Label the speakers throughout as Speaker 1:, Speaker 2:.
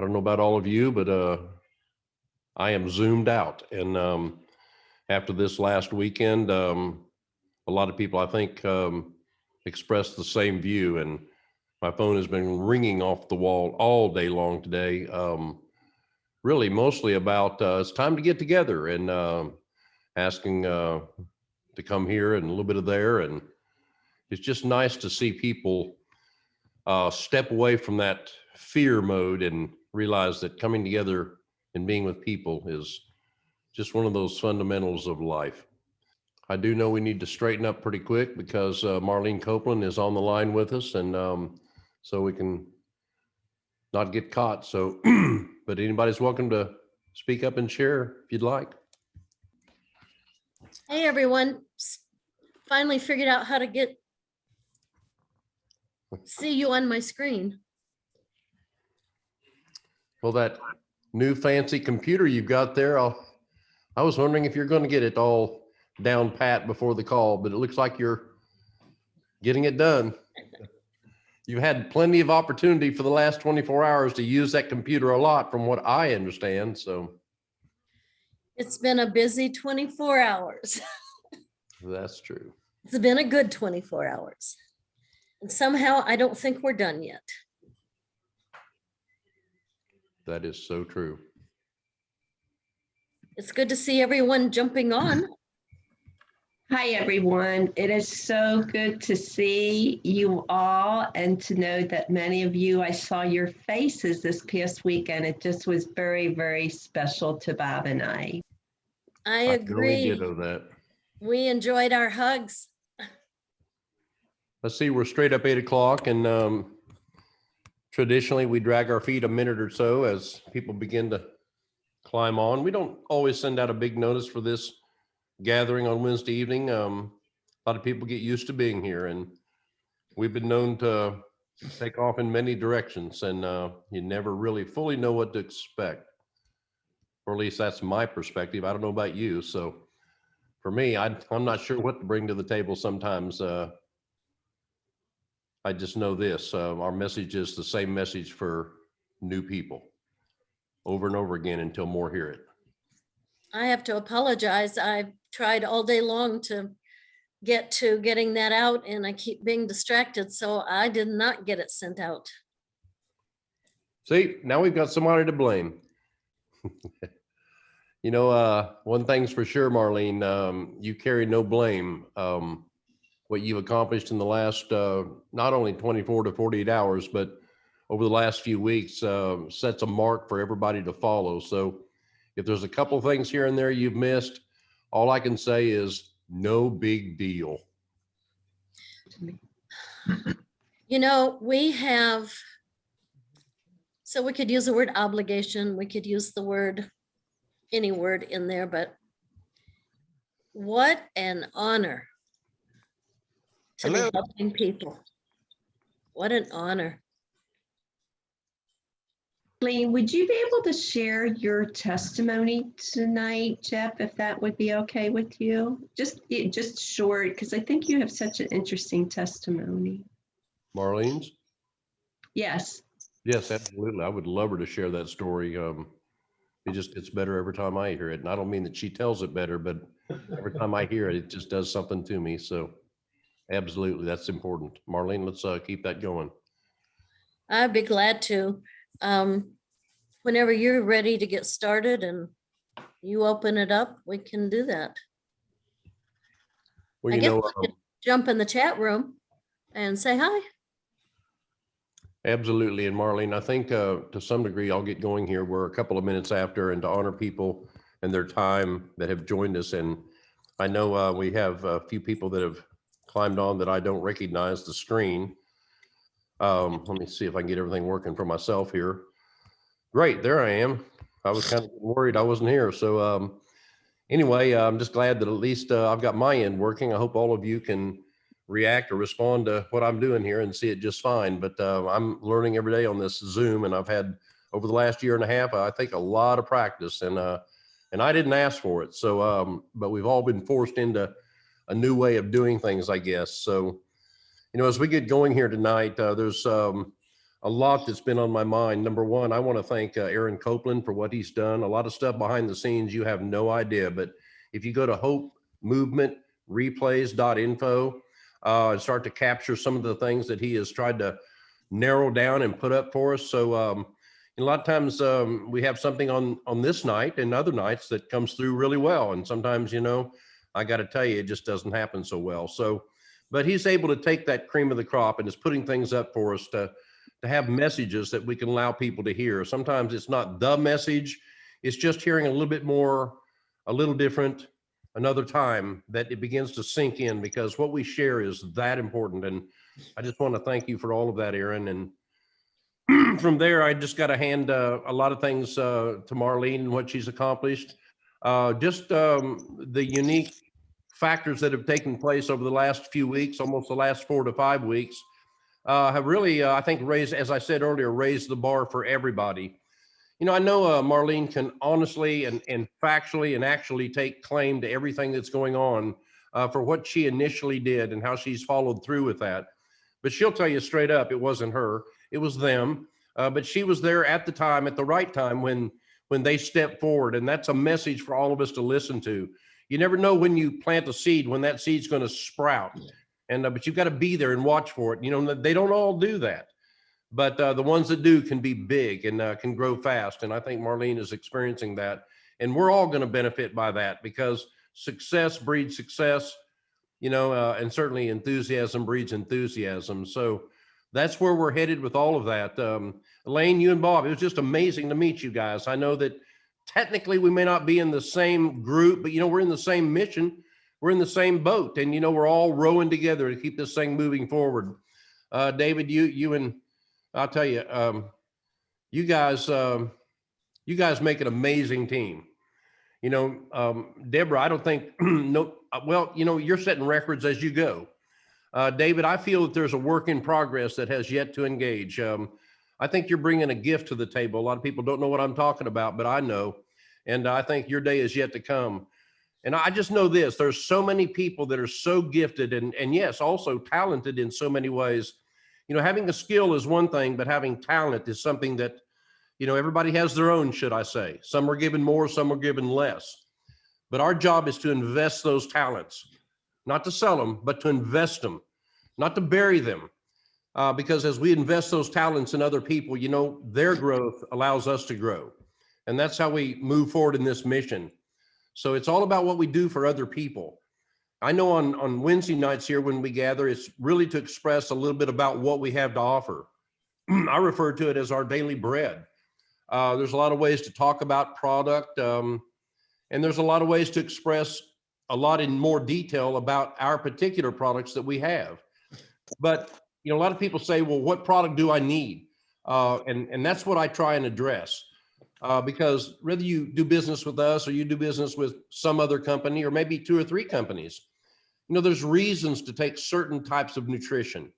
Speaker 1: don't know about all of you, but I am zoomed out. And after this last weekend, a lot of people, I think, expressed the same view. And my phone has been ringing off the wall all day long today. Really, mostly about it's time to get together and asking to come here and a little bit of there. And it's just nice to see people step away from that fear mode and realize that coming together and being with people is just one of those fundamentals of life. I do know we need to straighten up pretty quick because Marlene Copeland is on the line with us, and so we can not get caught. So, but anybody's welcome to speak up and share if you'd like.
Speaker 2: Hey, everyone. Finally figured out how to see you on my screen.
Speaker 1: Well, that new fancy computer you've got there, I was wondering if you're going to get it all down pat before the call, but it looks like you're getting it done. You've had plenty of opportunity for the last 24 hours to use that computer a lot, from what I understand. So
Speaker 2: It's been a busy 24 hours.
Speaker 1: that's true.
Speaker 2: It's been a good 24 hours. And somehow I don't think we're done yet.
Speaker 1: That is so true.
Speaker 2: It's good to see everyone jumping on.
Speaker 3: Hi, everyone. It is so good to see you all and to know that many of you, I saw your faces this past weekend. It just was very, very special to Bob and I.
Speaker 2: I
Speaker 1: really
Speaker 2: agree.
Speaker 1: ditto that.
Speaker 2: We enjoyed our hugs.
Speaker 1: Let's see, we're straight up 8 o'clock, and traditionally we drag our feet a minute or so as people begin to climb on. We don't always send out a big notice for this gathering on Wednesday evening. A lot of people get used to being here, and we've been known to take off in many directions, and you never really fully know what to expect. Or at least that's my perspective. I don't know about you. So for me, I'm not sure what to bring to the table sometimes. I just know this, our message is the same message for new people over and over again until more hear it.
Speaker 2: I have to apologize. I've tried all day long to get to getting that out, and I keep being distracted, so I did not get it sent out.
Speaker 1: See, now we've got somebody to blame. You know, one thing's for sure, Marlene, you carry no blame. What you've accomplished in the last not only 24 to 48 hours, but over the last few weeks sets a mark for everybody to follow. So if there's a couple things here and there you've missed, all I can say is no big deal.
Speaker 2: You know, we have, so we could use the word obligation, we could use the word, any word in there, but what an honor to be helping people. What an honor.
Speaker 3: Lee, would you be able to share your testimony tonight, Jeff, if that would be okay with you? Just short, because I think you have such an interesting testimony.
Speaker 1: Marlene's?
Speaker 3: Yes.
Speaker 1: Yes, absolutely. I would love her to share that story. It's better every time I hear it. And I don't mean that she tells it better, but every time I hear it, it just does something to me. So absolutely, that's important. Marlene, let's keep that going.
Speaker 2: I'd be glad to. Whenever you're ready to get started and you open it up, we can do that.
Speaker 1: Well,
Speaker 2: I
Speaker 1: you
Speaker 2: guess
Speaker 1: know,
Speaker 2: we could jump in the chat room and say hi.
Speaker 1: absolutely. And Marlene, I think to some degree, I'll get going here. We're a couple of minutes after, and to honor people and their time that have joined us. And I know we have a few people that have climbed on that I don't recognize the screen. Let me see if I can get everything working for myself here. Great, there I am. I was kind of worried I wasn't here. So anyway, I'm just glad that at least I've got my end working. I hope all of you can react or respond to what I'm doing here and see it just fine. But I'm learning every day on this Zoom, and I've had over the last year and a half, I think, a lot of practice, and I didn't ask for it. So, but we've all been forced into a new way of doing things, I guess. So, you know, as we get going here tonight, there's a a lot that's been on my mind. Number one, I want to thank Aaron Copeland for what he's done. A lot of stuff behind the scenes, you have no idea. But if you go to Hope Movement Replays.info and start to capture some of the things that he has tried to narrow down and put up for us. So a lot of times we have something on this night and other nights that comes through really well. And sometimes, I got to tell you, it just doesn't happen so well. So, but he's able to take that cream of the crop and is putting things up for us to have messages that we can allow people to hear. Sometimes it's not the message, it's just hearing a little bit more, a little different, another time that it begins to sink in, because what we share is that important. And I just want to thank you for all of that, Aaron. And from there, I just got to hand a lot of things to Marlene and what she's accomplished. The unique factors that have taken place over the last few weeks, almost the last 4 to 5 weeks, have really, I think, raised, as I said earlier, raised the bar for everybody. I know Marlene can honestly and factually and actually take claim to everything that's going on for what she initially did and how she's followed through with that. But she'll tell you straight up, it wasn't her, it was them. But she was there at the time, at the right time when they stepped forward. And that's a message for all of us to listen to. You never know when you plant a seed, when that seed's going to sprout. And but you've got to be there and watch for it. They don't all do that, but the ones that do can be big and can grow fast. And I think Marlene is experiencing that, and we're all going to benefit by that, because success breeds success, and certainly enthusiasm breeds enthusiasm. So that's where we're headed with all of that. Elaine, you and Bob, it was just amazing to meet you guys. I know that technically we may not be in the same group, but we're in the same mission. We're in the same boat, and we're all rowing together to keep this thing moving forward. David, you and I'll tell you, you guys make an amazing team. Deborah, I don't think you're setting records as you go. David, I feel that there's a work in progress that has yet to engage. I think you're bringing a gift to the table. A lot of people don't know what I'm talking about, but I know, and I think your day is yet to come. And I just know this, there's so many people that are so gifted and yes, also talented in so many ways. Having a skill is one thing, but having talent is something that, everybody has their own, should I say. Some are given more, some are given less. But our job is to invest those talents, not to sell them, but to invest them, not to bury them. Because as we invest those talents in other people, their growth allows us to grow. And that's how we move forward in this mission. So it's all about what we do for other people. I know on Wednesday nights here when we gather, it's really to express a little bit about what we have to offer. I refer to it as our daily bread. There's a lot of ways to talk about product, and there's a lot of ways to express a lot in more detail about our particular products that we have. But a lot of people say, well, what product do I need? And that's what I try and address. Because whether you do business with us or you do business with some other company or maybe 2 or 3 companies, there's reasons to take certain types of nutrition,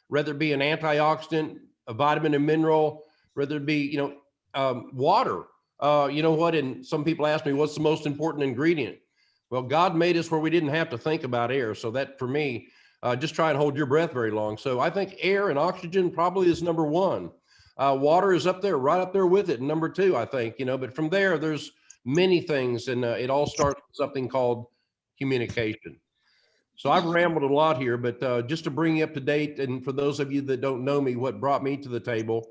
Speaker 1: whether it be an antioxidant, a vitamin and mineral, whether it be, water. And some people ask me, what's the most important ingredient? Well, God made us where we didn't have to think about air. So that for me, just try and hold your breath very long. So I think air and oxygen probably is number 1. Water is up there, right up there with it. Number 2, I think, but from there's many things, and it all starts with something called communication. So I've rambled a lot here, but just to bring you up to date, and for those of you that don't know me, what brought me to the table,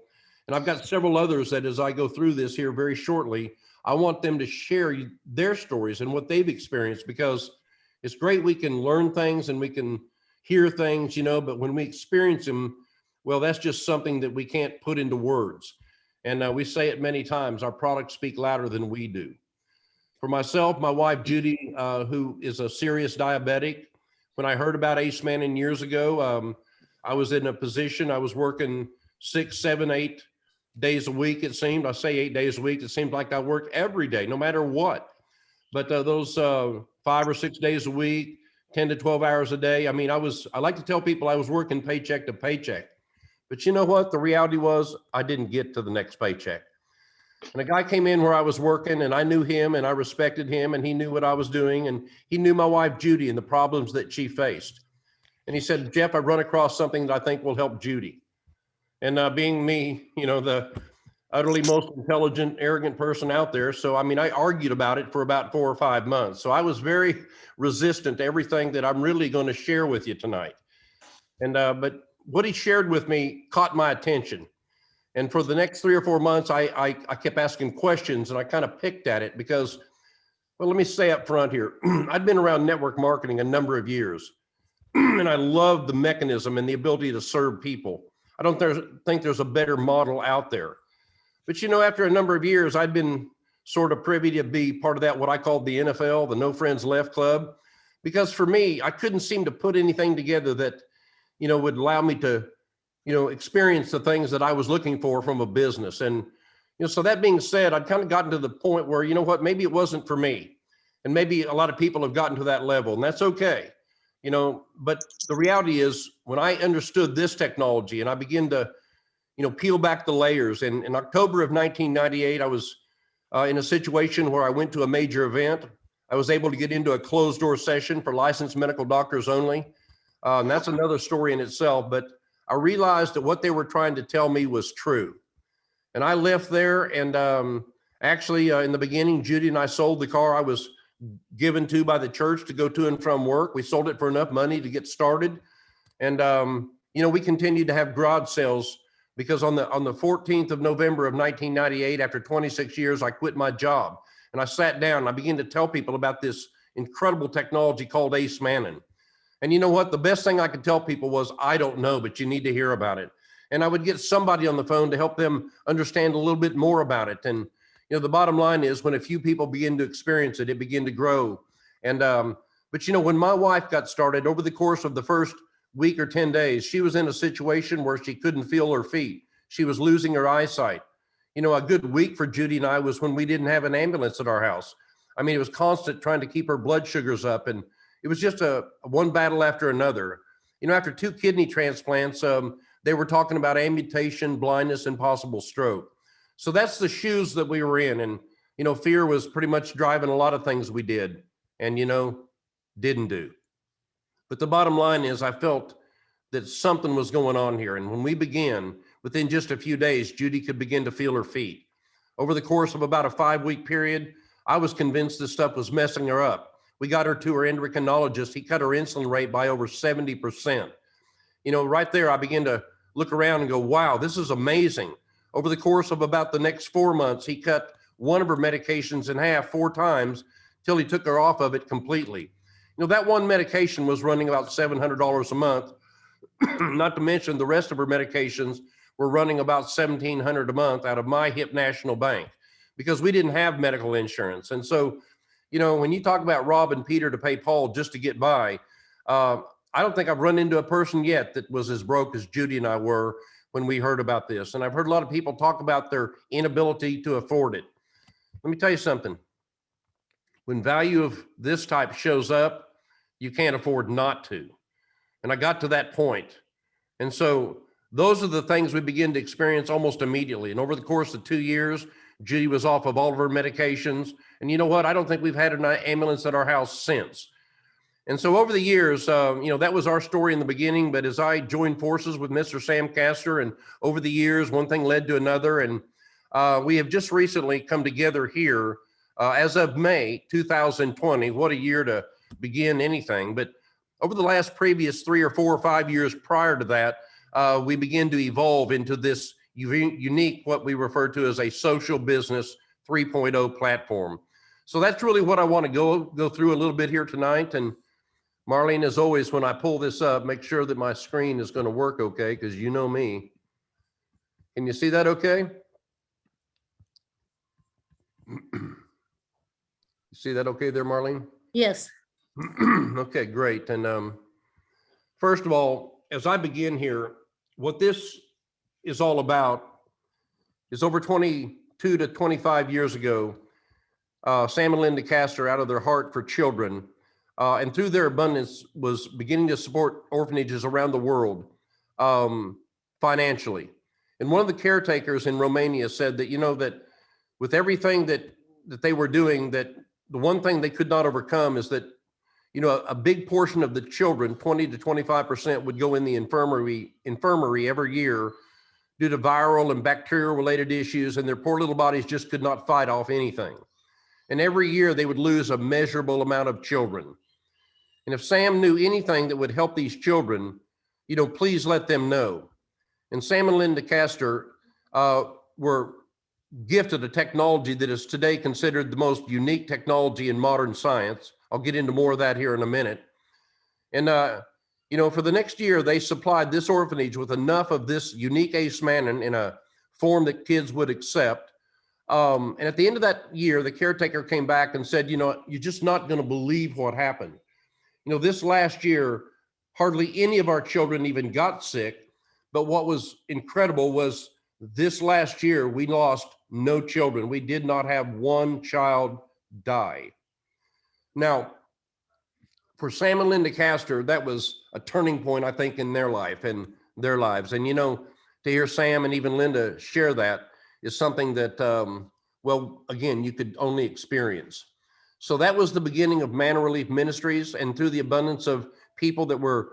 Speaker 1: and I've got several others that as I go through this here very shortly, I want them to share their stories and what they've experienced, because it's great we can learn things and we can hear things, but when we experience them, well, that's just something that we can't put into words. And we say it many times, our products speak louder than we do. For myself, my wife, Judy, who is a serious diabetic, when I heard about Ace Manning years ago, I was in a position, I was working 6, 7, 8 days a week, it seemed. I say 8 days a week, it seemed like I worked every day, no matter what. But those 5 or 6 days a week, 10 to 12 hours a day, I like to tell people I was working paycheck to paycheck. But you know what? The reality was I didn't get to the next paycheck. And a guy came in where I was working, and I knew him and I respected him, and he knew what I was doing, and he knew my wife, Judy, and the problems that she faced. And he said, Jeff, I've run across something that I think will help Judy. And being me, the utterly most intelligent, arrogant person out there. So, I mean, I argued about it for about 4 or 5 months. So I was very resistant to everything that I'm really going to share with you tonight. And, but what he shared with me caught my attention. And for the next 3 or 4 months, I kept asking questions, and I kind of picked at it because, well, let me say up front here, I'd been around network marketing a number of years, and I love the mechanism and the ability to serve people. I don't think there's a better model out there. But after a number of years, I'd been sort of privy to be part of that, what I called the NFL, the No Friends Left Club, because for me, I couldn't seem to put anything together that, would allow me to, experience the things that I was looking for from a business. And, so that being said, I'd kind of gotten to the point where, maybe it wasn't for me. And maybe a lot of people have gotten to that level, and that's okay. But the reality is when I understood this technology and I began to, peel back the layers. And in October of 1998, I was in a situation where I went to a major event. I was able to get into a closed door session for licensed medical doctors only. And that's another story in itself. But I realized that what they were trying to tell me was true. And I left there. And actually, in the beginning, Judy and I sold the car I was given to by the church to go to and from work. We sold it for enough money to get started. And, we continued to have garage sales because on the 14th of November of 1998, after 26 years, I quit my job and I sat down and I began to tell people about this incredible technology called Ace Mannon. And you know what? The best thing I could tell people was, I don't know, but you need to hear about it. And I would get somebody on the phone to help them understand a little bit more about it. And, the bottom line is when a few people begin to experience it, it began to grow. And, but when my wife got started over the course of the first week or 10 days, she was in a situation where she couldn't feel her feet. She was losing her eyesight. A good week for Judy and I was when we didn't have an ambulance at our house. I mean, it was constant trying to keep her blood sugars up. And it was just a one battle after another. After 2 kidney transplants, they were talking about amputation, blindness, and possible stroke. So that's the shoes that we were in. And, fear was pretty much driving a lot of things we did and, didn't do. But the bottom line is I felt that something was going on here. And when we began, within just a few days, Judy could begin to feel her feet. Over the course of about a 5-week period, I was convinced this stuff was messing her up. We got her to her endocrinologist. He cut her insulin rate by over 70%. Right there, I began to look around and go, wow, this is amazing. Over the course of about the next 4 months, he cut one of her medications in half 4 times till he took her off of it completely. That one medication was running about $700 a month, not to mention the rest of her medications were running about $1,700 a month out of my HIP National Bank because we didn't have medical insurance. And so, when you talk about robbing Peter to pay Paul just to get by, I don't think I've run into a person yet that was as broke as Judy and I were when we heard about this. And I've heard a lot of people talk about their inability to afford it. Let me tell you something. When value of this type shows up, you can't afford not to. And I got to that point. And so those are the things we begin to experience almost immediately. And over the course of 2 years, Judy was off of all of her medications. And you know what? I don't think we've had an ambulance at our house since. And so over the years, that was our story in the beginning. But as I joined forces with Mr. Sam Castor, and over the years, one thing led to another. And we have just recently come together here as of May 2020. What a year to begin anything. But over the last previous 3 or 4 or 5 years prior to that, we began to evolve into this unique, what we refer to as a social business 3.0 platform. So that's really what I want to go through a little bit here tonight. And Marlene, as always, when I pull this up, make sure that my screen is going to work okay, because you know me. Can you see that okay? You see that okay there, Marlene?
Speaker 2: Yes.
Speaker 1: Okay, great. And first of all, as I begin here, what this is all about is over 22 to 25 years ago, Sam and Linda Castor, out of their heart for children, and through their abundance, was beginning to support orphanages around the world financially. And one of the caretakers in Romania said that, that with everything that they were doing, that the one thing they could not overcome is that, a big portion of the children, 20 to 25%, would go in the infirmary every year due to viral and bacterial related issues, and their poor little bodies just could not fight off anything. And every year they would lose a measurable amount of children. And if Sam knew anything that would help these children, please let them know. And Sam and Linda Castor were gifted a technology that is today considered the most unique technology in modern science. I'll get into more of that here in a minute. And, for the next year, they supplied this orphanage with enough of this unique ace mannan in a form that kids would accept. And at the end of that year, the caretaker came back and said, you're just not going to believe what happened. This last year, hardly any of our children even got sick. But what was incredible was this last year, we lost no children. We did not have one child die. Now, for Sam and Linda Castor, that was a turning point, I think, in their life and their lives. And, to hear Sam and even Linda share that is something that, again, you could only experience. So that was the beginning of Manna Relief Ministries. And through the abundance of people that were,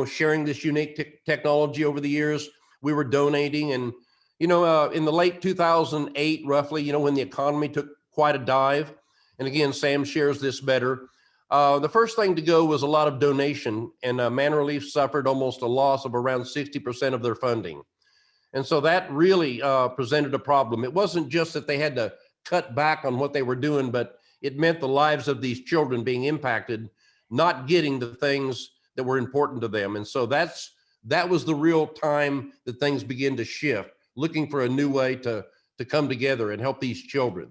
Speaker 1: sharing this unique technology over the years, we were donating. And, in the late 2008, roughly, when the economy took quite a dive, and again, Sam shares this better, the first thing to go was a lot of donation, and Manna Relief suffered almost a loss of around 60% of their funding. And so that really presented a problem. It wasn't just that they had to cut back on what they were doing, but it meant the lives of these children being impacted, not getting the things that were important to them. And so that was the real time that things began to shift, looking for a new way to come together and help these children.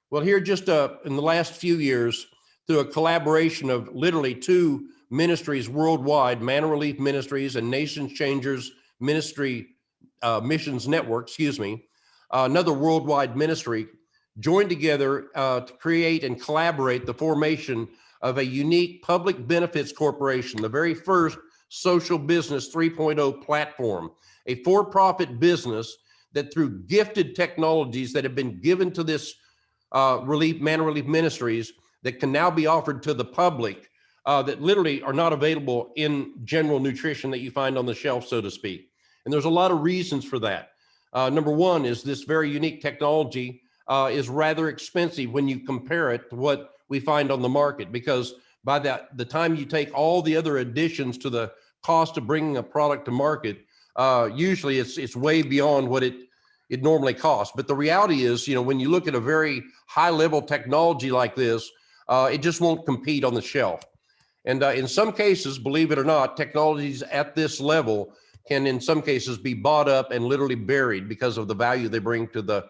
Speaker 1: Well, here just in the last few years, through a collaboration of literally two ministries worldwide, Manna Relief Ministries and Nations Changers Ministry Missions Network, another worldwide ministry, joined together to create and collaborate the formation of a unique public benefits corporation, the very first social business 3.0 platform, a for-profit business that through gifted technologies that have been given to this Manna Relief Ministries that can now be offered to the public that literally are not available in general nutrition that you find on the shelf, so to speak. And there's a lot of reasons for that. Number one is this very unique technology is rather expensive when you compare it to what we find on the market, because by the time you take all the other additions to the cost of bringing a product to market, usually it's way beyond what it normally costs. But the reality is, when you look at a very high level technology like this, it just won't compete on the shelf. And in some cases, believe it or not, technologies at this level can in some cases be bought up and literally buried because of the value they bring to the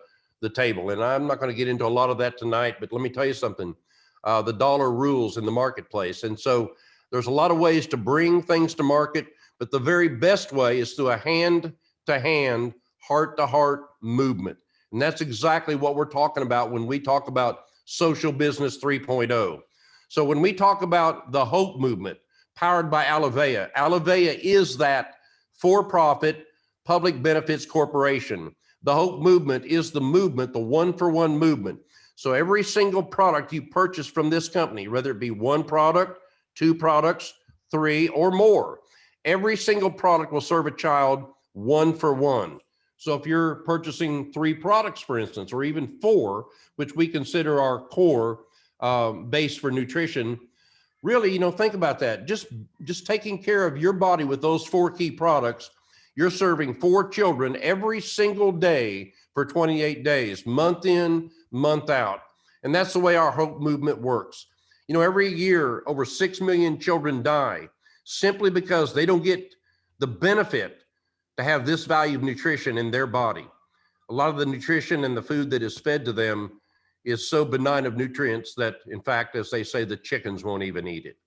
Speaker 1: table. And I'm not going to get into a lot of that tonight, but let me tell you something. The dollar rules in the marketplace. And so there's a lot of ways to bring things to market, but the very best way is through a hand-to-hand, heart-to-heart movement. And that's exactly what we're talking about when we talk about Social Business 3.0. So when we talk about the Hope Movement, powered by Alivea, Alivea is that for-profit public benefits corporation. The Hope Movement is the movement, the one-for-one movement. So every single product you purchase from this company, whether it be one product, two products, three, or more, every single product will serve a child one for one. So if you're purchasing 3 products, for instance, or even 4, which we consider our core base for nutrition, really, think about that. Just taking care of your body with those 4 key products, you're serving 4 children every single day for 28 days, month in, month out. And that's the way our Hope Movement works. Every year, over 6 million children die simply because they don't get the benefit to have this value of nutrition in their body. A lot of the nutrition and the food that is fed to them is so benign of nutrients that, in fact, as they say, the chickens won't even eat it.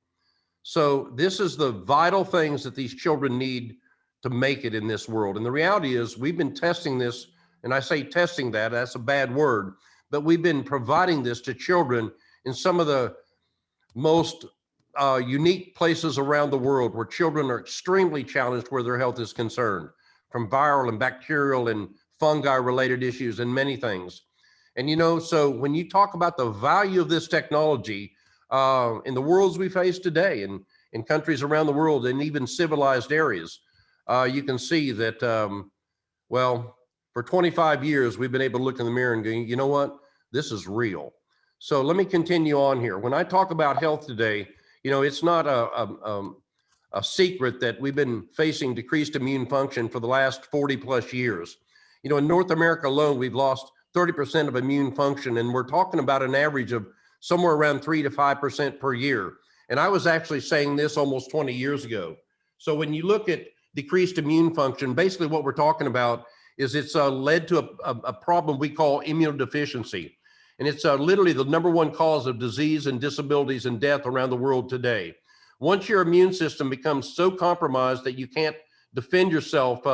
Speaker 1: So this is the vital things that these children need to make it in this world. And the reality is we've been testing this, and I say testing that's a bad word, but we've been providing this to children in some of the most unique places around the world where children are extremely challenged where their health is concerned, from viral and bacterial and fungi related issues and many things. And so when you talk about the value of this technology in the worlds we face today and in countries around the world and even civilized areas, you can see that Well, for 25 years, we've been able to look in the mirror and go, you know what? This is real. So let me continue on here. When I talk about health today, you know, it's not a secret that we've been facing decreased immune function for the last 40 plus years. You know, in North America alone, we've lost 30% of immune function, and we're talking about an average of somewhere around 3 to 5% per year. And I was actually saying this almost 20 years ago. So when you look at decreased immune function, basically what we're talking about is it's led to a problem we call immunodeficiency. And it's literally the number one cause of disease and disabilities and death around the world today. Once your immune system becomes so compromised that you can't defend yourself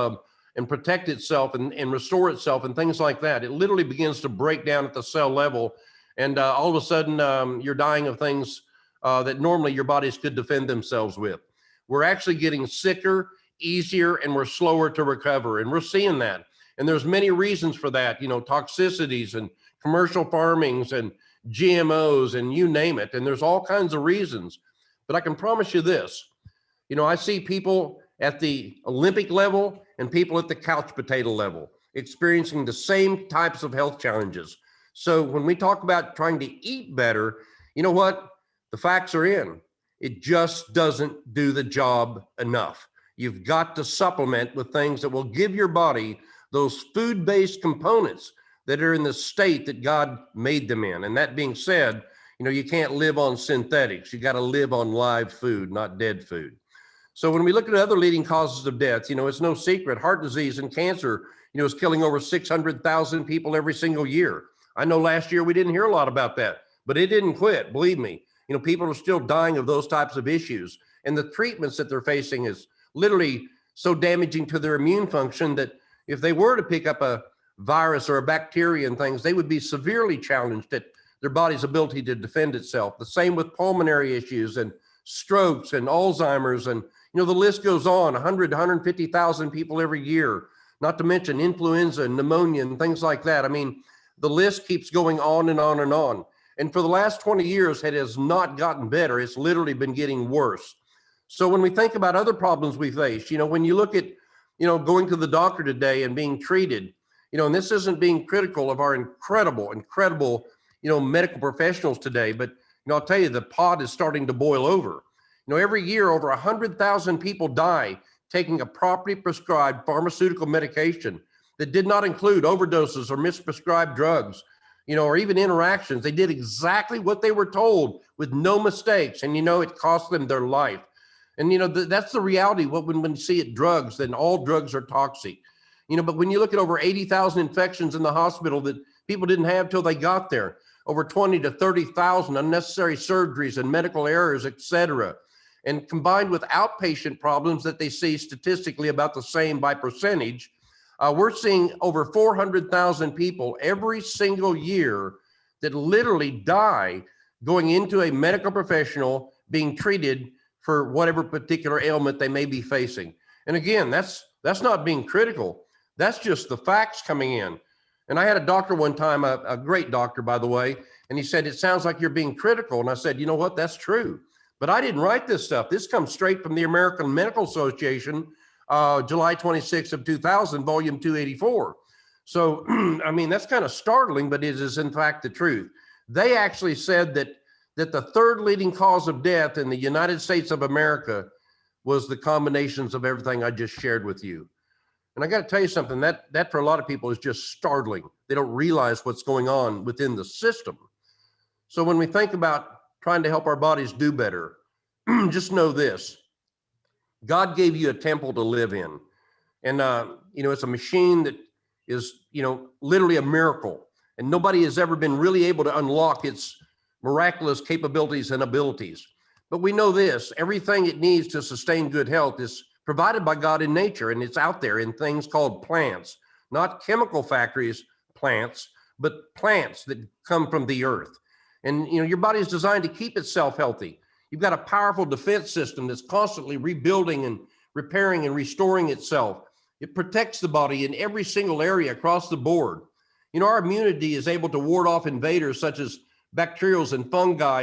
Speaker 1: and protect itself and restore itself and things like that, it literally begins to break down at the cell level. And all of a sudden, you're dying of things that normally your bodies could defend themselves with. We're actually getting sicker, easier, and we're slower to recover. And we're seeing that. And there's many reasons for that, you know, toxicities and commercial farmings and GMOs and you name it. And there's all kinds of reasons. But I can promise you this, you know, I see people at the Olympic level and people at the couch potato level experiencing the same types of health challenges. So when we talk about trying to eat better, you know what? The facts are in. It just doesn't do the job enough. You've got to supplement with things that will give your body those food-based components that are in the state that God made them in. And that being said, you know, you can't live on synthetics. You got to live on live food, not dead food. So when we look at other leading causes of death, you know, it's no secret, heart disease and cancer, you know, is killing over 600,000 people every single year. I know last year we didn't hear a lot about that, but it didn't quit, believe me. You know, people are still dying of those types of issues. And the treatments that they're facing is literally so damaging to their immune function that if they were to pick up a virus or a bacteria and things, they would be severely challenged at their body's ability to defend itself. The same with pulmonary issues and strokes and Alzheimer's, and you know, the list goes on, 100 to 150,000 people every year, not to mention influenza and pneumonia and things like that. I mean, the list keeps going on and on and on. And for the last 20 years, it has not gotten better. It's literally been getting worse. So when we think about other problems we face, you know, when you look at, you know, going to the doctor today and being treated, you know, and this isn't being critical of our incredible, you know, medical professionals today, but, you know, I'll tell you, the pot is starting to boil over. You know, every year over 100,000 people die taking a properly prescribed pharmaceutical medication that did not include overdoses or misprescribed drugs, you know, or even interactions. They did exactly what they were told with no mistakes. And, you know, it cost them their life. And, you know, that's the reality. When you see it drugs, then all drugs are toxic. You know, but when you look at over 80,000 infections in the hospital that people didn't have till they got there, over 20 to 30,000 unnecessary surgeries and medical errors, et cetera, and combined with outpatient problems that they see statistically about the same by percentage, we're seeing over 400,000 people every single year that literally die going into a medical professional being treated for whatever particular ailment they may be facing. And again, that's not being critical. That's just the facts coming in. And I had a doctor one time, a great doctor, by the way, and he said, it sounds like you're being critical. And I said, you know what, that's true. But I didn't write this stuff. This comes straight from the American Medical Association, July 26th of 2000, volume 284. So, I mean, that's kind of startling, but it is in fact the truth. They actually said that the third leading cause of death in the United States of America was the combinations of everything I just shared with you. And I got to tell you something, that for a lot of people is just startling. They don't realize what's going on within the system. So when we think about trying to help our bodies do better, just know this: God gave you a temple to live in. And, you know, it's a machine that is, you know, literally a miracle. And nobody has ever been really able to unlock its miraculous capabilities and abilities. But we know this: everything it needs to sustain good health is provided by God in nature, and it's out there in things called plants, not chemical factories plants, but plants that come from the earth. And, you know, your body is designed to keep itself healthy. You've got a powerful defense system that's constantly rebuilding and repairing and restoring itself. It protects the body in every single area across the board. You know, our immunity is able to ward off invaders such as bacterials and fungi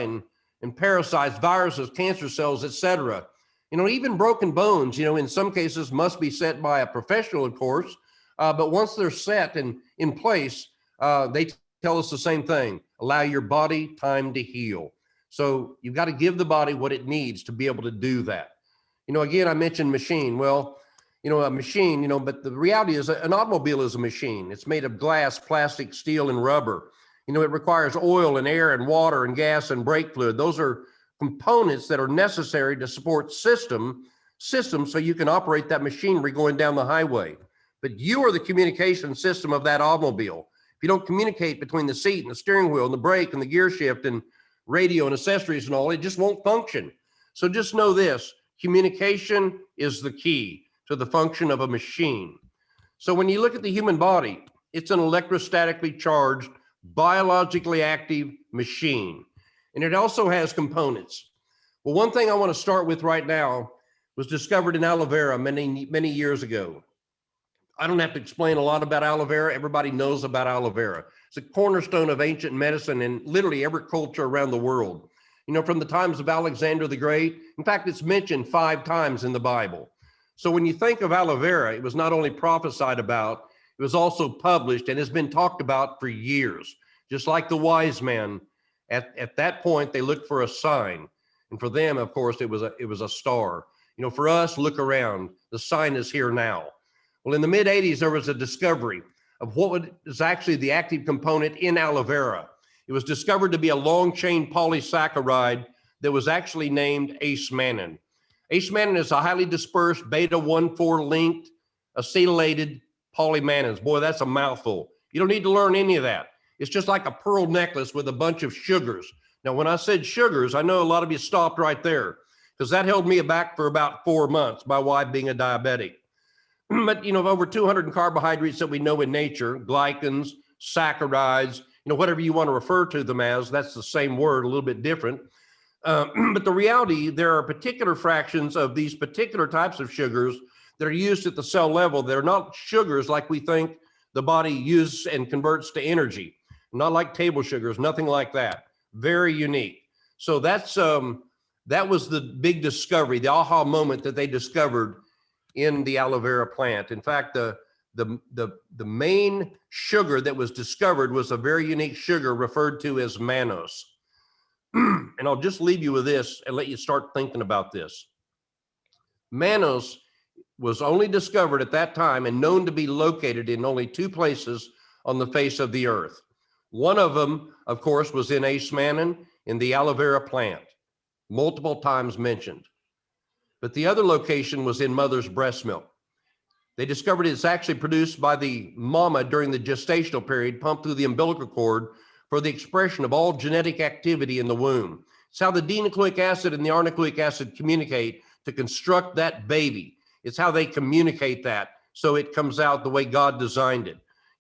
Speaker 1: and parasites, viruses, cancer cells, et cetera. You know, even broken bones, you know, in some cases must be set by a professional, of course, But once they're set and in place, they tell us the same thing: allow your body time to heal. So you've got to give the body what it needs to be able to do that. Again, I mentioned machine. Well, a machine, but the reality is an automobile is a machine. It's made of glass, plastic, steel, and rubber. It requires oil and air and water and gas and brake fluid. Those are components that are necessary to support systems so you can operate that machinery going down the highway. But you are the communication system of that automobile. If you don't communicate between the seat and the steering wheel and the brake and the gear shift and radio and accessories and all, it just won't function. So just know this: communication is the key to the function of a machine. So when you look at the human body, it's an electrostatically charged, biologically active machine. And it also has components. Well, one thing I want to start with right now was discovered in aloe vera many, many years ago. I don't have to explain a lot about aloe vera. Everybody knows about aloe vera. It's a cornerstone of ancient medicine in literally every culture around the world. From the times of Alexander the Great. In fact, it's mentioned 5 times in the Bible. So when you think of aloe vera, it was not only prophesied about, it was also published and has been talked about for years. Just like the wise men, at that point, they looked for a sign. And for them, of course, it was a star. For us, look around. The sign is here now. Well, in the mid-'80s, there was a discovery of what is actually the active component in aloe vera. It was discovered to be a long-chain polysaccharide that was actually named acemannan. Acemannan is a highly dispersed beta-1,4 linked acetylated polymannans. Boy, that's a mouthful. You don't need to learn any of that. It's just like a pearl necklace with a bunch of sugars. Now, when I said sugars, I know a lot of you stopped right there because that held me back for about 4 months, my wife being a diabetic. But, over 200 carbohydrates that we know in nature, glycans, saccharides, whatever you want to refer to them as, that's the same word, a little bit different. But the reality, there are particular fractions of these particular types of sugars that are used at the cell level. They're not sugars like we think the body uses and converts to energy. Not like table sugars, nothing like that. Very unique. So that was the big discovery, the aha moment that they discovered in the aloe vera plant. In fact, the main sugar that was discovered was a very unique sugar referred to as mannose. And I'll just leave you with this and let you start thinking about this. Mannose was only discovered at that time and known to be located in only 2 places on the face of the earth. One of them, of course, was in acemannan in the aloe vera plant, multiple times mentioned. But the other location was in mother's breast milk. They discovered it's actually produced by the mama during the gestational period, pumped through the umbilical cord for the expression of all genetic activity in the womb. It's how the D-nucleic acid and the R-nucleic acid communicate to construct that baby. It's how they communicate that so it comes out the way God designed it.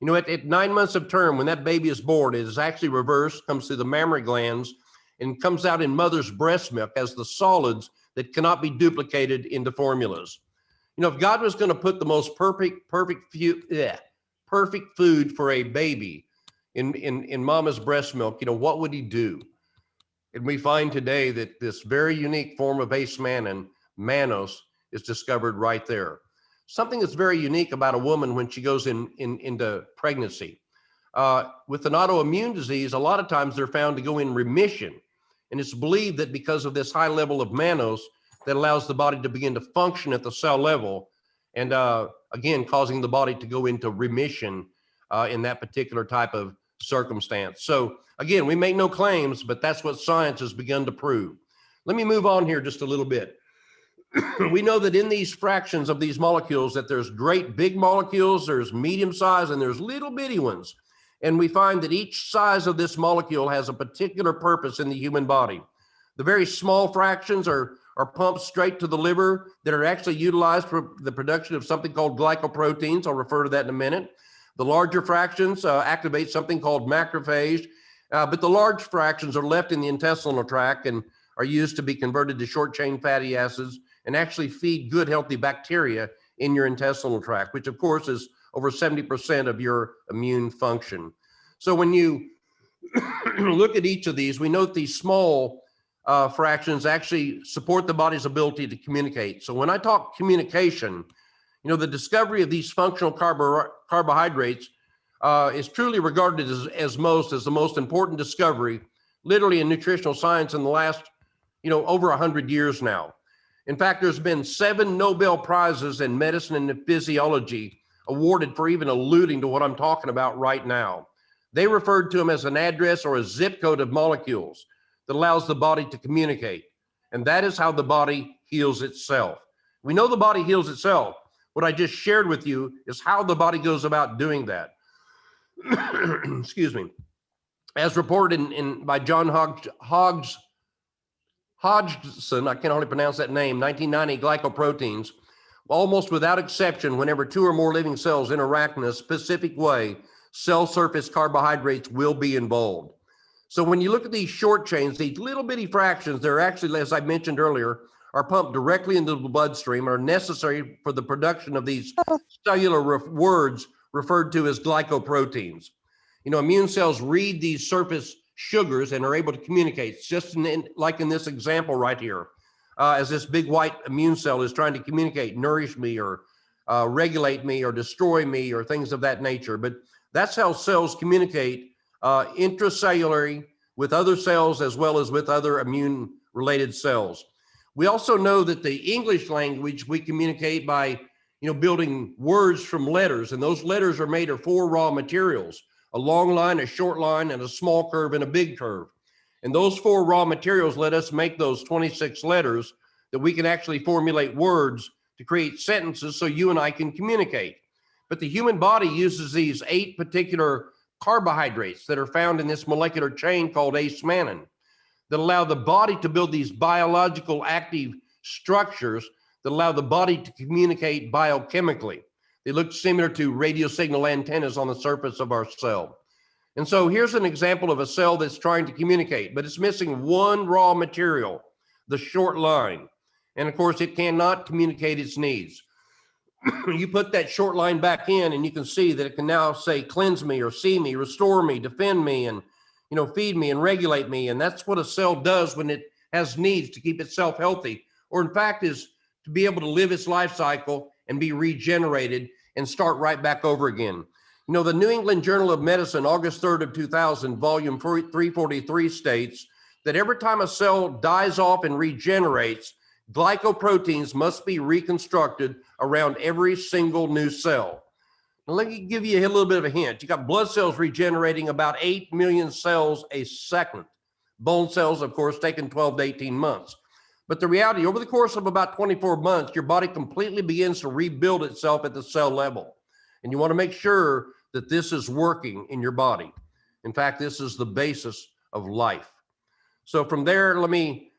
Speaker 1: At 9 months of term, when that baby is born, it is actually reversed, comes through the mammary glands, and comes out in mother's breast milk as the solids that cannot be duplicated into formulas. If God was going to put the most perfect food for a baby in mama's breast milk, what would he do? And we find today that this very unique form of acemannan, mannose, is discovered right there. Something that's very unique about a woman when she goes into pregnancy. With an autoimmune disease, a lot of times they're found to go in remission. And it's believed that because of this high level of mannose, that allows the body to begin to function at the cell level and again, causing the body to go into remission in that particular type of circumstance. So again, we make no claims, but that's what science has begun to prove. Let me move on here just a little bit. We know that in these fractions of these molecules that there's great big molecules, there's medium size, and there's little bitty ones. And we find that each size of this molecule has a particular purpose in the human body. The very small fractions are pumped straight to the liver that are actually utilized for the production of something called glycoproteins. I'll refer to that in a minute. The larger fractions activate something called macrophage, but the large fractions are left in the intestinal tract and are used to be converted to short-chain fatty acids and actually feed good, healthy bacteria in your intestinal tract, which of course is over 70% of your immune function. So when you look at each of these, we know that these small fractions actually support the body's ability to communicate. So when I talk communication, You know, the discovery of these functional carbohydrates is truly regarded as the most important discovery, literally in nutritional science in the last, over 100 years now. In fact, there's been 7 Nobel Prizes in medicine and physiology awarded for even alluding to what I'm talking about right now. They referred to them as an address or a zip code of molecules that allows the body to communicate. And that is how the body heals itself. We know the body heals itself. What I just shared with you is how the body goes about doing that. Excuse me. As reported by John Hodgson, I can hardly pronounce that name, 1990 glycoproteins, almost without exception, whenever 2 or more living cells interact in a specific way, cell surface carbohydrates will be involved. So when you look at these short chains, these little bitty fractions, they're actually, as I mentioned earlier, are pumped directly into the bloodstream and are necessary for the production of these cellular words referred to as glycoproteins. Immune cells read these surface sugars and are able to communicate, just like in this example right here, as this big white immune cell is trying to communicate, nourish me or regulate me or destroy me or things of that nature. But that's how cells communicate intracellularly with other cells as well as with other immune related cells. We also know that the English language, we communicate by, building words from letters, and those letters are made of 4 raw materials: a long line, a short line, and a small curve and a big curve. And those 4 raw materials let us make those 26 letters that we can actually formulate words to create sentences so you and I can communicate. But the human body uses these 8 particular carbohydrates that are found in this molecular chain called ace-mannan that allow the body to build these biological active structures that allow the body to communicate biochemically. They look similar to radio signal antennas on the surface of our cell. And so here's an example of a cell that's trying to communicate, but it's missing 1 raw material, the short line. And of course, it cannot communicate its needs. You put that short line back in and you can see that it can now say, cleanse me or see me, restore me, defend me, and feed me and regulate me. And that's what a cell does when it has needs to keep itself healthy, or in fact is to be able to live its life cycle and be regenerated and start right back over again. The New England Journal of Medicine, August 3rd of 2000, volume 343 states that every time a cell dies off and regenerates, glycoproteins must be reconstructed around every single new cell. Now, let me give you a little bit of a hint. You got blood cells regenerating about 8 million cells a second. Bone cells, of course, taking 12 to 18 months. But the reality, over the course of about 24 months, your body completely begins to rebuild itself at the cell level. And you want to make sure that this is working in your body. In fact, this is the basis of life. So from there, let me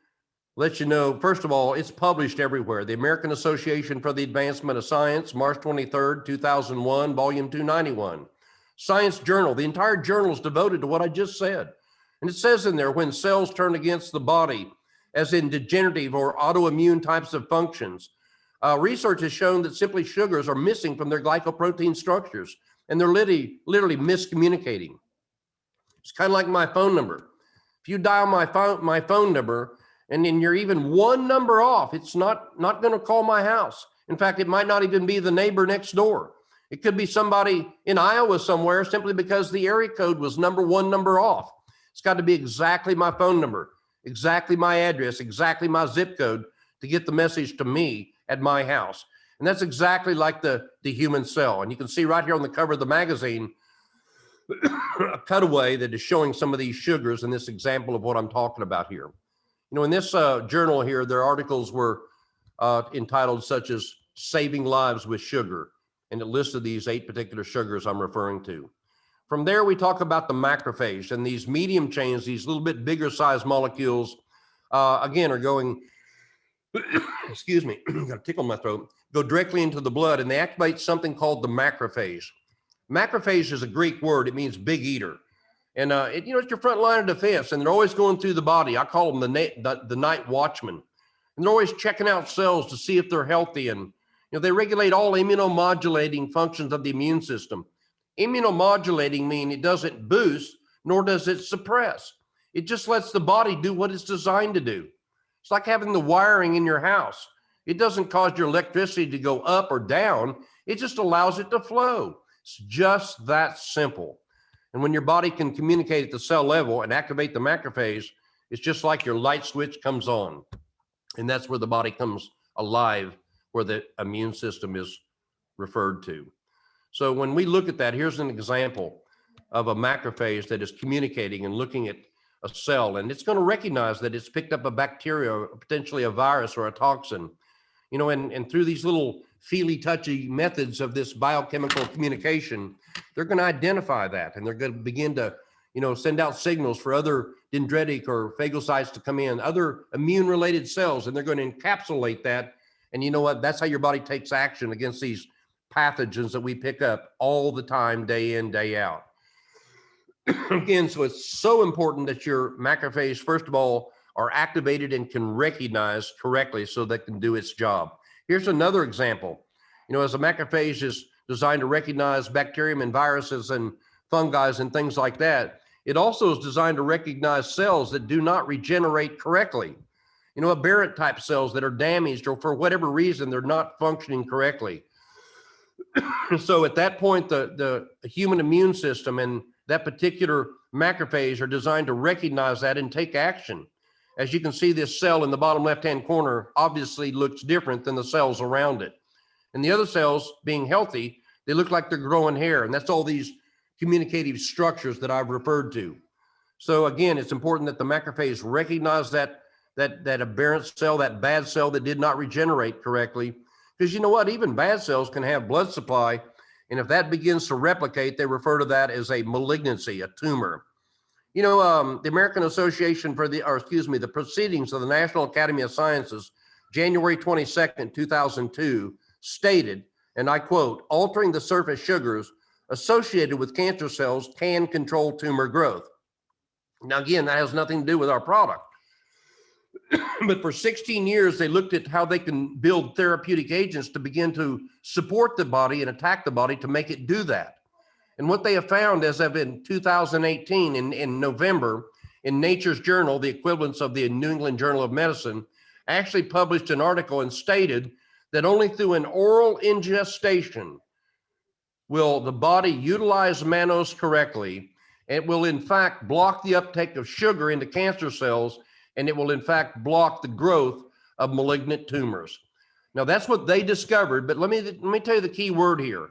Speaker 1: let you know, first of all, it's published everywhere. The American Association for the Advancement of Science, March 23rd, 2001, volume 291. Science Journal, the entire journal is devoted to what I just said. And it says in there, when cells turn against the body, as in degenerative or autoimmune types of functions, research has shown that simply sugars are missing from their glycoprotein structures, and they're literally miscommunicating. It's kind of like my phone number. If you dial my phone number, and then you're even 1 number off, it's not going to call my house. In fact, it might not even be the neighbor next door. It could be somebody in Iowa somewhere simply because the area code was 1 number off. It's got to be exactly my phone number, exactly my address, exactly my zip code to get the message to me at my house. And that's exactly like the human cell. And you can see right here on the cover of the magazine, a cutaway that is showing some of these sugars in this example of what I'm talking about here. In this journal here, their articles were entitled such as Saving Lives with Sugar, and it listed these 8 particular sugars I'm referring to. From there, we talk about the macrophage, and these medium chains, these little bit bigger size molecules, again, are going, excuse me, got a tickle in my throat, go directly into the blood, and they activate something called the macrophage. Macrophage is a Greek word. It means big eater. And it's your front line of defense, and they're always going through the body. I call them the night watchman. And they're always checking out cells to see if they're healthy. And they regulate all immunomodulating functions of the immune system. Immunomodulating means it doesn't boost, nor does it suppress. It just lets the body do what it's designed to do. It's like having the wiring in your house. It doesn't cause your electricity to go up or down. It just allows it to flow. It's just that simple. And when your body can communicate at the cell level and activate the macrophage, it's just like your light switch comes on. And that's where the body comes alive, where the immune system is referred to. So when we look at that, here's an example of a macrophage that is communicating and looking at a cell, and it's going to recognize that it's picked up a bacteria, or potentially a virus or a toxin. You know, and through these little feely touchy methods of this biochemical communication, they're going to identify that, and they're going to begin to, you know, send out signals for other dendritic or phagocytes to come in, other immune related cells, and they're going to encapsulate that. And you know what? That's how your body takes action against these pathogens that we pick up all the time, day in, day out. Again, so it's so important that your macrophage, first of all, are activated and can recognize correctly so that can do its job. Here's another example. You know, as a macrophage is designed to recognize bacterium and viruses and fungi and things like that, it also is designed to recognize cells that do not regenerate correctly. You know, aberrant type cells that are damaged or for whatever reason, they're not functioning correctly. So at that point, the human immune system and that particular macrophage are designed to recognize that and take action. As you can see, this cell in the bottom left-hand corner obviously looks different than the cells around it. And the other cells, being healthy, they look like they're growing hair. And that's all these communicative structures that I've referred to. So again, it's important that the macrophage recognize that aberrant cell, that bad cell that did not regenerate correctly. Because you know what, even bad cells can have blood supply. And if that begins to replicate, they refer to that as a malignancy, a tumor. You know, the American Association for the Proceedings of the National Academy of Sciences, January 22nd, 2002, stated, and I quote, altering the surface sugars associated with cancer cells can control tumor growth. Now, again, that has nothing to do with our product. But for 16 years, they looked at how they can build therapeutic agents to begin to support the body and attack the body to make it do that. And what they have found as of in 2018, in November, in Nature's Journal, the equivalents of the New England Journal of Medicine, actually published an article and stated that only through an oral ingestion will the body utilize mannose correctly. It will, in fact, block the uptake of sugar into cancer cells, and it will, in fact, block the growth of malignant tumors. Now, that's what they discovered, but let me tell you the key word here.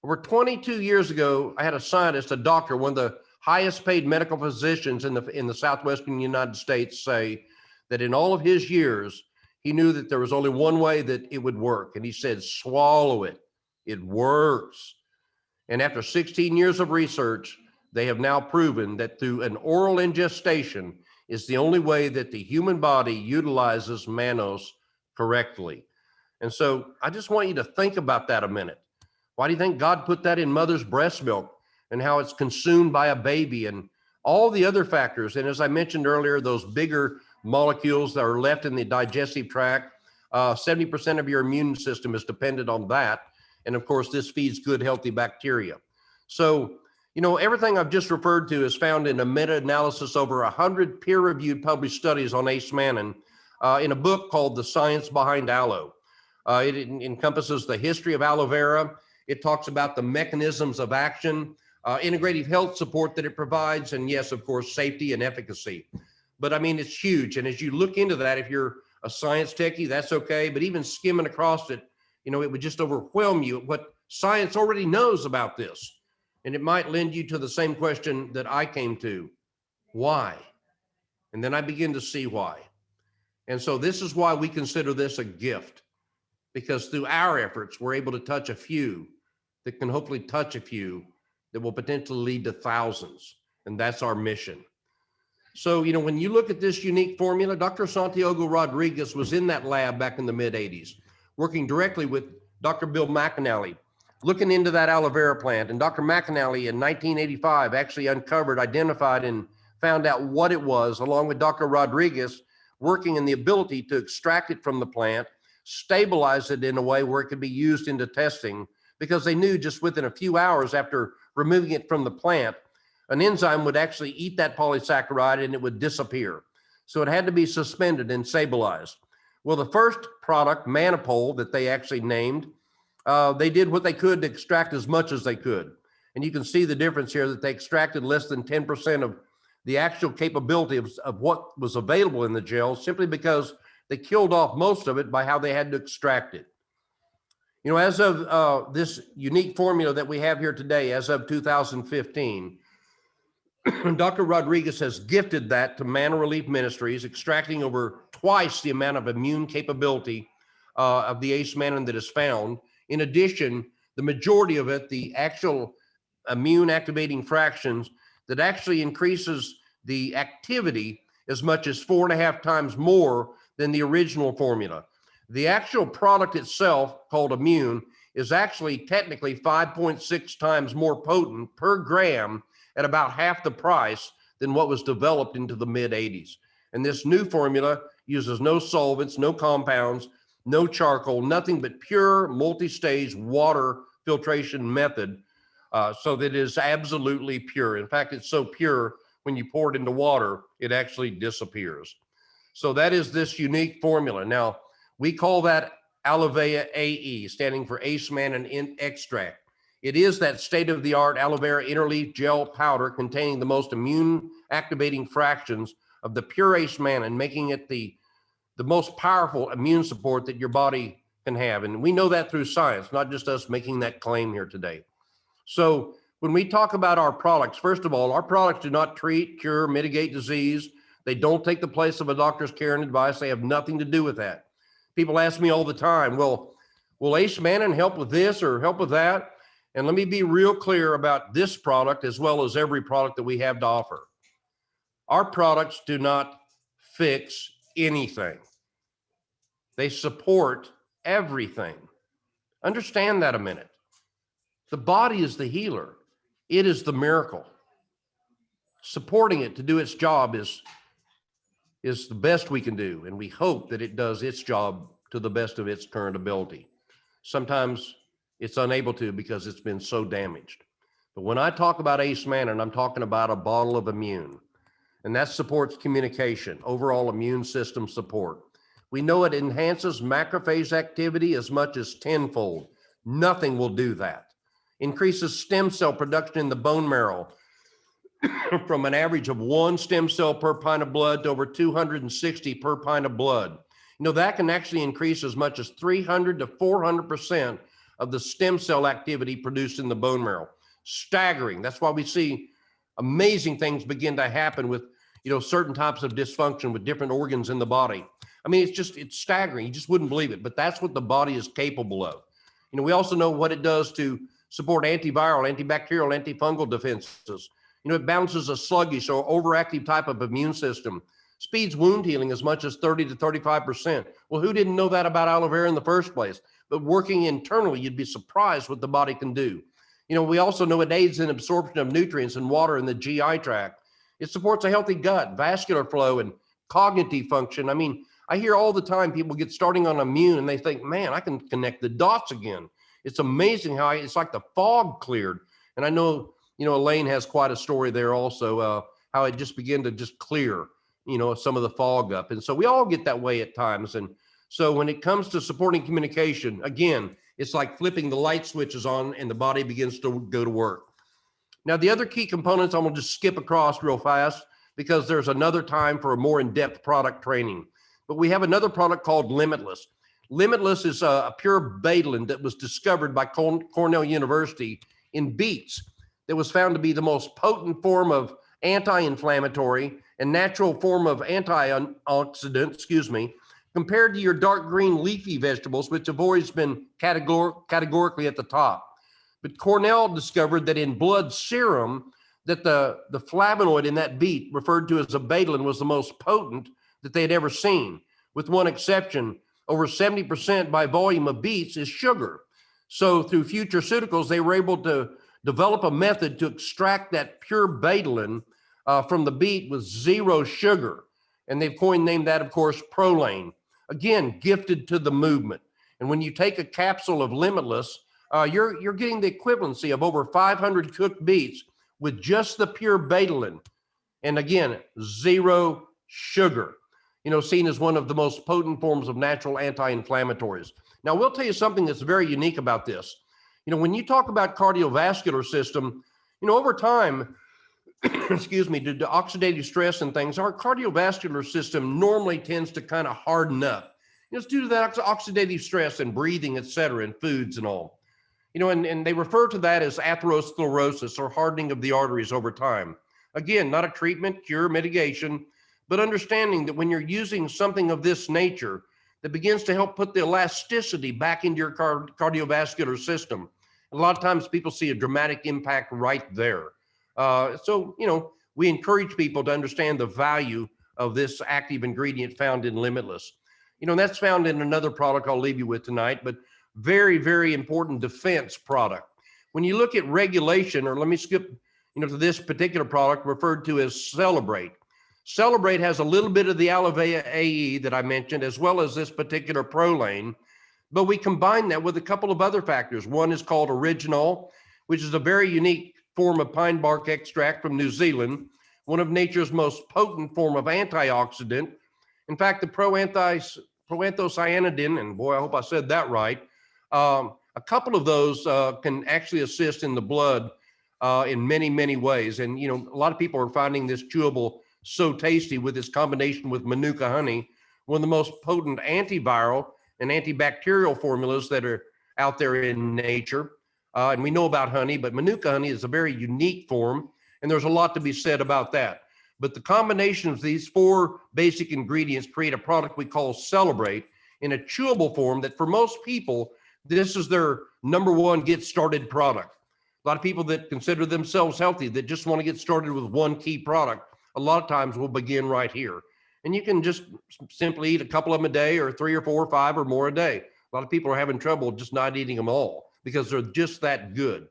Speaker 1: Over 22 years ago, I had a scientist, a doctor, one of the highest paid medical physicians in the Southwestern United States, say that in all of his years, he knew that there was only one way that it would work. And he said, swallow it. It works. And after 16 years of research, they have now proven that through an oral ingestion is the only way that the human body utilizes mannose correctly. And so I just want you to think about that a minute. Why do you think God put that in mother's breast milk and how it's consumed by a baby and all the other factors? And as I mentioned earlier, those bigger molecules that are left in the digestive tract, 70% of your immune system is dependent on that. And of course, this feeds good, healthy bacteria. So, you know, everything I've just referred to is found in a meta-analysis over 100 peer-reviewed published studies on Ace Mannon in a book called The Science Behind Aloe. It encompasses the history of aloe vera. It talks about the mechanisms of action, integrative health support that it provides, and yes, of course, safety and efficacy. But I mean, it's huge. And as you look into that, if you're a science techie, that's okay. But even skimming across it, you know, it would just overwhelm you what science already knows about this. And it might lend you to the same question that I came to. Why? And then I begin to see why. And so this is why we consider this a gift, because through our efforts, we're able to touch a few that can hopefully touch a few that will potentially lead to thousands. And that's our mission. So, you know, when you look at this unique formula, Dr. Santiago Rodriguez was in that lab back in the mid-'80s, working directly with Dr. Bill McAnally, looking into that aloe vera plant. And Dr. McAnally in 1985 actually uncovered, identified, and found out what it was, along with Dr. Rodriguez, working in the ability to extract it from the plant, stabilize it in a way where it could be used into testing, because they knew just within a few hours after removing it from the plant, an enzyme would actually eat that polysaccharide and it would disappear. So it had to be suspended and stabilized. Well, the first product, Manipole, that they actually named, they did what they could to extract as much as they could. And you can see the difference here that they extracted less than 10% of the actual capability of what was available in the gel, simply because they killed off most of it by how they had to extract it. You know, as of this unique formula that we have here today, as of 2015, Dr. Rodriguez has gifted that to Mana Relief Ministries, extracting over twice the amount of immune capability of the Ace Mannan that is found. In addition, the majority of it, the actual immune activating fractions, that actually increases the activity as much as 4.5 times more than the original formula. The actual product itself, called Immune, is actually technically 5.6 times more potent per gram at about half the price than what was developed into the mid-'80s. And this new formula uses no solvents, no compounds, no charcoal, nothing but pure multi-stage water filtration method, so that it is absolutely pure. In fact, it's so pure, when you pour it into water, it actually disappears. So that is this unique formula. Now, we call that Alivea AE, standing for Ace Mannan Extract. It is that state-of-the-art aloe vera interleaf gel powder containing the most immune activating fractions of the pure Ace Mannan, making it the most powerful immune support that your body can have. And we know that through science, not just us making that claim here today. So when we talk about our products, first of all, our products do not treat, cure, mitigate disease. They don't take the place of a doctor's care and advice. They have nothing to do with that. People ask me all the time, well, will Ace Mannan help with this or help with that? And let me be real clear about this product, as well as every product that we have to offer. Our products do not fix anything. They support everything. Understand that a minute. The body is the healer. It is the miracle. Supporting it to do its job is the best we can do, and we hope that it does its job to the best of its current ability. Sometimes it's unable to because it's been so damaged. But when I talk about Ace Mannan, I'm talking about a bottle of Immune, and that supports communication, overall immune system support. We know it enhances macrophage activity as much as tenfold. Nothing will do that. Increases stem cell production in the bone marrow from an average of 1 stem cell per pint of blood to over 260 per pint of blood. You know, that can actually increase as much as 300 to 400% of the stem cell activity produced in the bone marrow. Staggering. That's why we see amazing things begin to happen with, certain types of dysfunction with different organs in the body. I mean, it's staggering. You just wouldn't believe it, but that's what the body is capable of. We also know what it does to support antiviral, antibacterial, antifungal defenses. It balances a sluggish or overactive type of immune system, speeds wound healing as much as 30 to 35%. Well, who didn't know that about aloe vera in the first place? But working internally, you'd be surprised what the body can do. We also know it aids in absorption of nutrients and water in the GI tract. It supports a healthy gut, vascular flow, and cognitive function. I mean, I hear all the time people get starting on Immune and they think, man, I can connect the dots again. It's amazing how it's like the fog cleared. And I know, Elaine has quite a story there also, how it just began to just clear, some of the fog up. And so we all get that way at times. And so when it comes to supporting communication, again, it's like flipping the light switches on and the body begins to go to work. Now, the other key components, I'm going to just skip across real fast because there's another time for a more in-depth product training. But we have another product called Limitless. Limitless is a pure betadine that was discovered by Cornell University in beets that was found to be the most potent form of anti-inflammatory and natural form of antioxidant, compared to your dark green leafy vegetables, which have always been categorically at the top. But Cornell discovered that in blood serum, that the flavonoid in that beet, referred to as a betadine, was the most potent that they had ever seen. With one exception, over 70% by volume of beets is sugar. So through Futureceuticals, they were able to develop a method to extract that pure betadine from the beet with 0 sugar. And they've named that, of course, Prolane. Again, gifted to the movement. And when you take a capsule of Limitless, you're getting the equivalency of over 500 cooked beets with just the pure betadine. And again, 0 sugar. seen as one of the most potent forms of natural anti-inflammatories. Now, we'll tell you something that's very unique about this. When you talk about cardiovascular system, over time, excuse me, due to oxidative stress and things, our cardiovascular system normally tends to kind of harden up. It's due to that oxidative stress and breathing, et cetera, and foods and all. And they refer to that as atherosclerosis, or hardening of the arteries over time. Again, not a treatment, cure, mitigation, but understanding that when you're using something of this nature that begins to help put the elasticity back into your cardiovascular system, a lot of times people see a dramatic impact right there. So we encourage people to understand the value of this active ingredient found in Limitless. That's found in another product I'll leave you with tonight, but very, very important defense product. When you look at regulation, or let me skip, to this particular product referred to as Celebrate. Celebrate has a little bit of the Alivea AE that I mentioned, as well as this particular Prolane, but we combine that with a couple of other factors. One is called Original, which is a very unique form of pine bark extract from New Zealand, one of nature's most potent form of antioxidant. In fact, the proanthocyanidin, and boy, I hope I said that right, a couple of those can actually assist in the blood in many, many ways. And, a lot of people are finding this chewable so tasty with its combination with Manuka honey, one of the most potent antiviral and antibacterial formulas that are out there in nature. And we know about honey, but Manuka honey is a very unique form, and there's a lot to be said about that. But the combination of these 4 basic ingredients create a product we call Celebrate in a chewable form that for most people, this is their number one get started product. A lot of people that consider themselves healthy, that just want to get started with one key product, a lot of times will begin right here. And you can just simply eat a couple of them a day, or 3 or 4 or 5 or more a day. A lot of people are having trouble just not eating them all because they're just that good.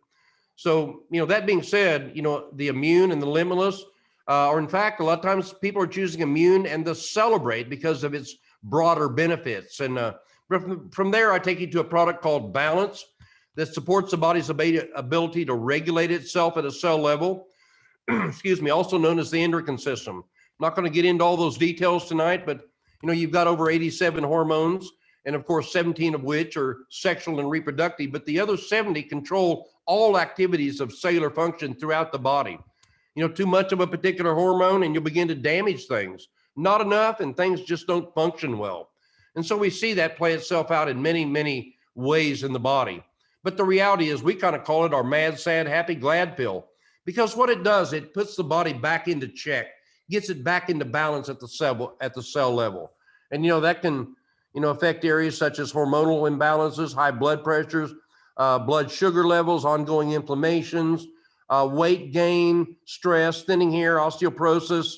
Speaker 1: So, that being said, the Immune and the Limitless, or in fact, a lot of times people are choosing Immune and the Celebrate because of its broader benefits. And from there, I take you to a product called Balance that supports the body's ability to regulate itself at a cell level, excuse me, also known as the endocrine system. I'm not going to get into all those details tonight, but you've got over 87 hormones, and of course 17 of which are sexual and reproductive, but the other 70 control all activities of cellular function throughout the body. Too much of a particular hormone and you'll begin to damage things. Not enough and things just don't function well. And so we see that play itself out in many, many ways in the body. But the reality is we kind of call it our mad, sad, happy, glad pill, because what it does, it puts the body back into check, gets it back into balance at the cell level. And, that can, affect areas such as hormonal imbalances, high blood pressures, blood sugar levels, ongoing inflammations, weight gain, stress, thinning hair, osteoporosis,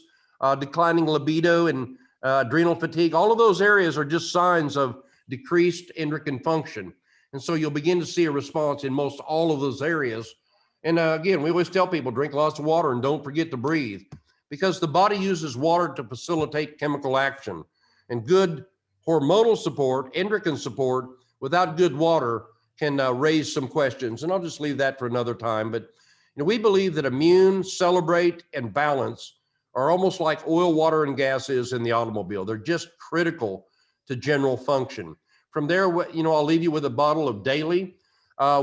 Speaker 1: declining libido, and adrenal fatigue. All of those areas are just signs of decreased endocrine function. And so you'll begin to see a response in most all of those areas. And again, we always tell people, drink lots of water and don't forget to breathe, because the body uses water to facilitate chemical action. And good hormonal support, endocrine support, without good water can raise some questions. And I'll just leave that for another time. But we believe that Immune, Celebrate, and Balance are almost like oil, water, and gas is in the automobile. They're just critical to general function. From there, I'll leave you with a bottle of Daily,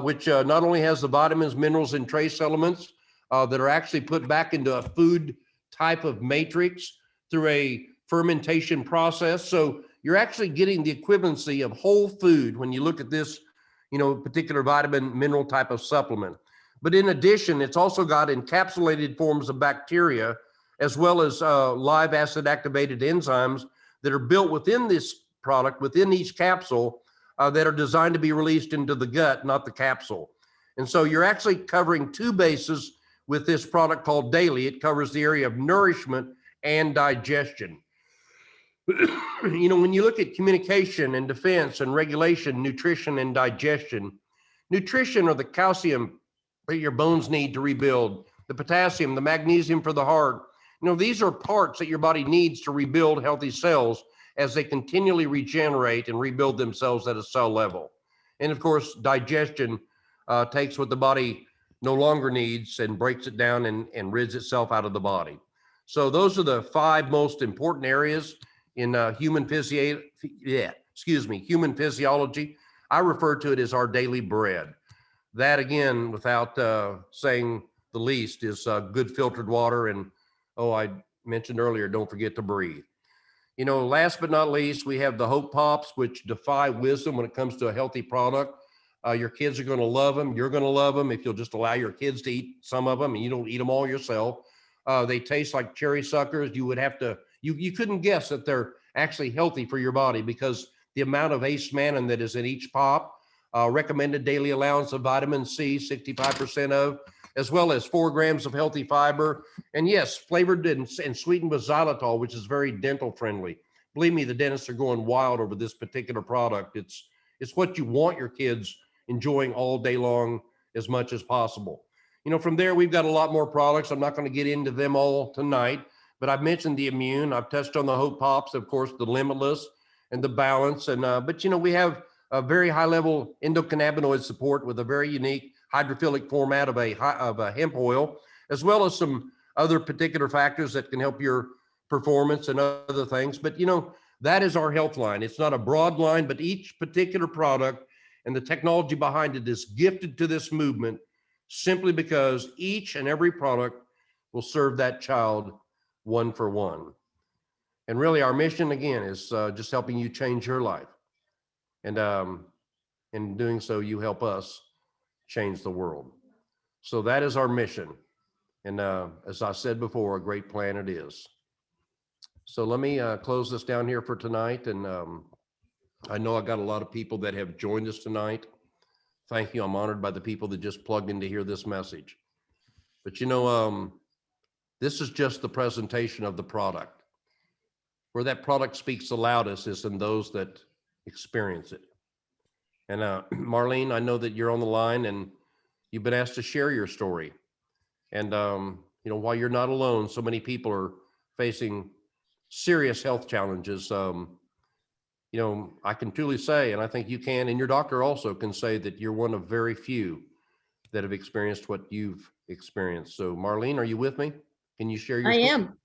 Speaker 1: which not only has the vitamins, minerals, and trace elements that are actually put back into a food type of matrix through a fermentation process. So you're actually getting the equivalency of whole food when you look at this, particular vitamin, mineral type of supplement. But in addition, it's also got encapsulated forms of bacteria, as well as live acid activated enzymes that are built within this product, within each capsule, that are designed to be released into the gut, not the capsule. And so you're actually covering 2 bases with this product called Daily. It covers the area of nourishment and digestion. When you look at communication and defense and regulation, nutrition and digestion, nutrition are the calcium that your bones need to rebuild, the potassium, the magnesium for the heart. These are parts that your body needs to rebuild healthy cells as they continually regenerate and rebuild themselves at a cell level. And of course, digestion takes what the body no longer needs and breaks it down and rids itself out of the body. So those are the 5 most important areas in human physiology, I refer to it as our daily bread. That, again, without saying the least, is good filtered water. And, oh, I mentioned earlier, don't forget to breathe. You know, last but not least, we have the Hope Pops, which defy wisdom when it comes to a healthy product. Your kids are going to love them. You're going to love them if you'll just allow your kids to eat some of them and you don't eat them all yourself. They taste like cherry suckers. You would have to, you couldn't guess that they're actually healthy for your body because the amount of ACE mannan that is in each pop, recommended daily allowance of vitamin C, 65% of, as well as 4 grams of healthy fiber. And yes, flavored and sweetened with xylitol, which is very dental friendly. Believe me, the dentists are going wild over this particular product. It's what you want your kids enjoying all day long as much as possible. You know, from there, we've got a lot more products. I'm not going to get into them all tonight, but I've mentioned the Immune. I've touched on the Hope Pops, of course, the Limitless and the Balance. And, but, you know, we have a very high level endocannabinoid support with a very unique hydrophilic format of a hemp oil, as well as some other particular factors that can help your performance and other things. But, you know, that is our health line. It's not a broad line, but each particular product and the technology behind it is gifted to this movement simply because each and every product will serve that child one for one. And really our mission, again, is just helping you change your life. And in doing so, you help us change the world. So that is our mission. And as I said before, a great plan it is. So let me close this down here for tonight. And I know I got a lot of people that have joined us tonight. Thank you. I'm honored by the people that just plugged in to hear this message. But you know, this is just the presentation of the product. Where that product speaks the loudest is in those that experience it. And Marlene, I know that you're on the line and you've been asked to share your story. And you know, while you're not alone, so many people are facing serious health challenges. You know, I can truly say, and I think you can, and your doctor also can say, that you're one of very few that have experienced what you've experienced. So Marlene, are you with me? Can you share your story?
Speaker 2: I am.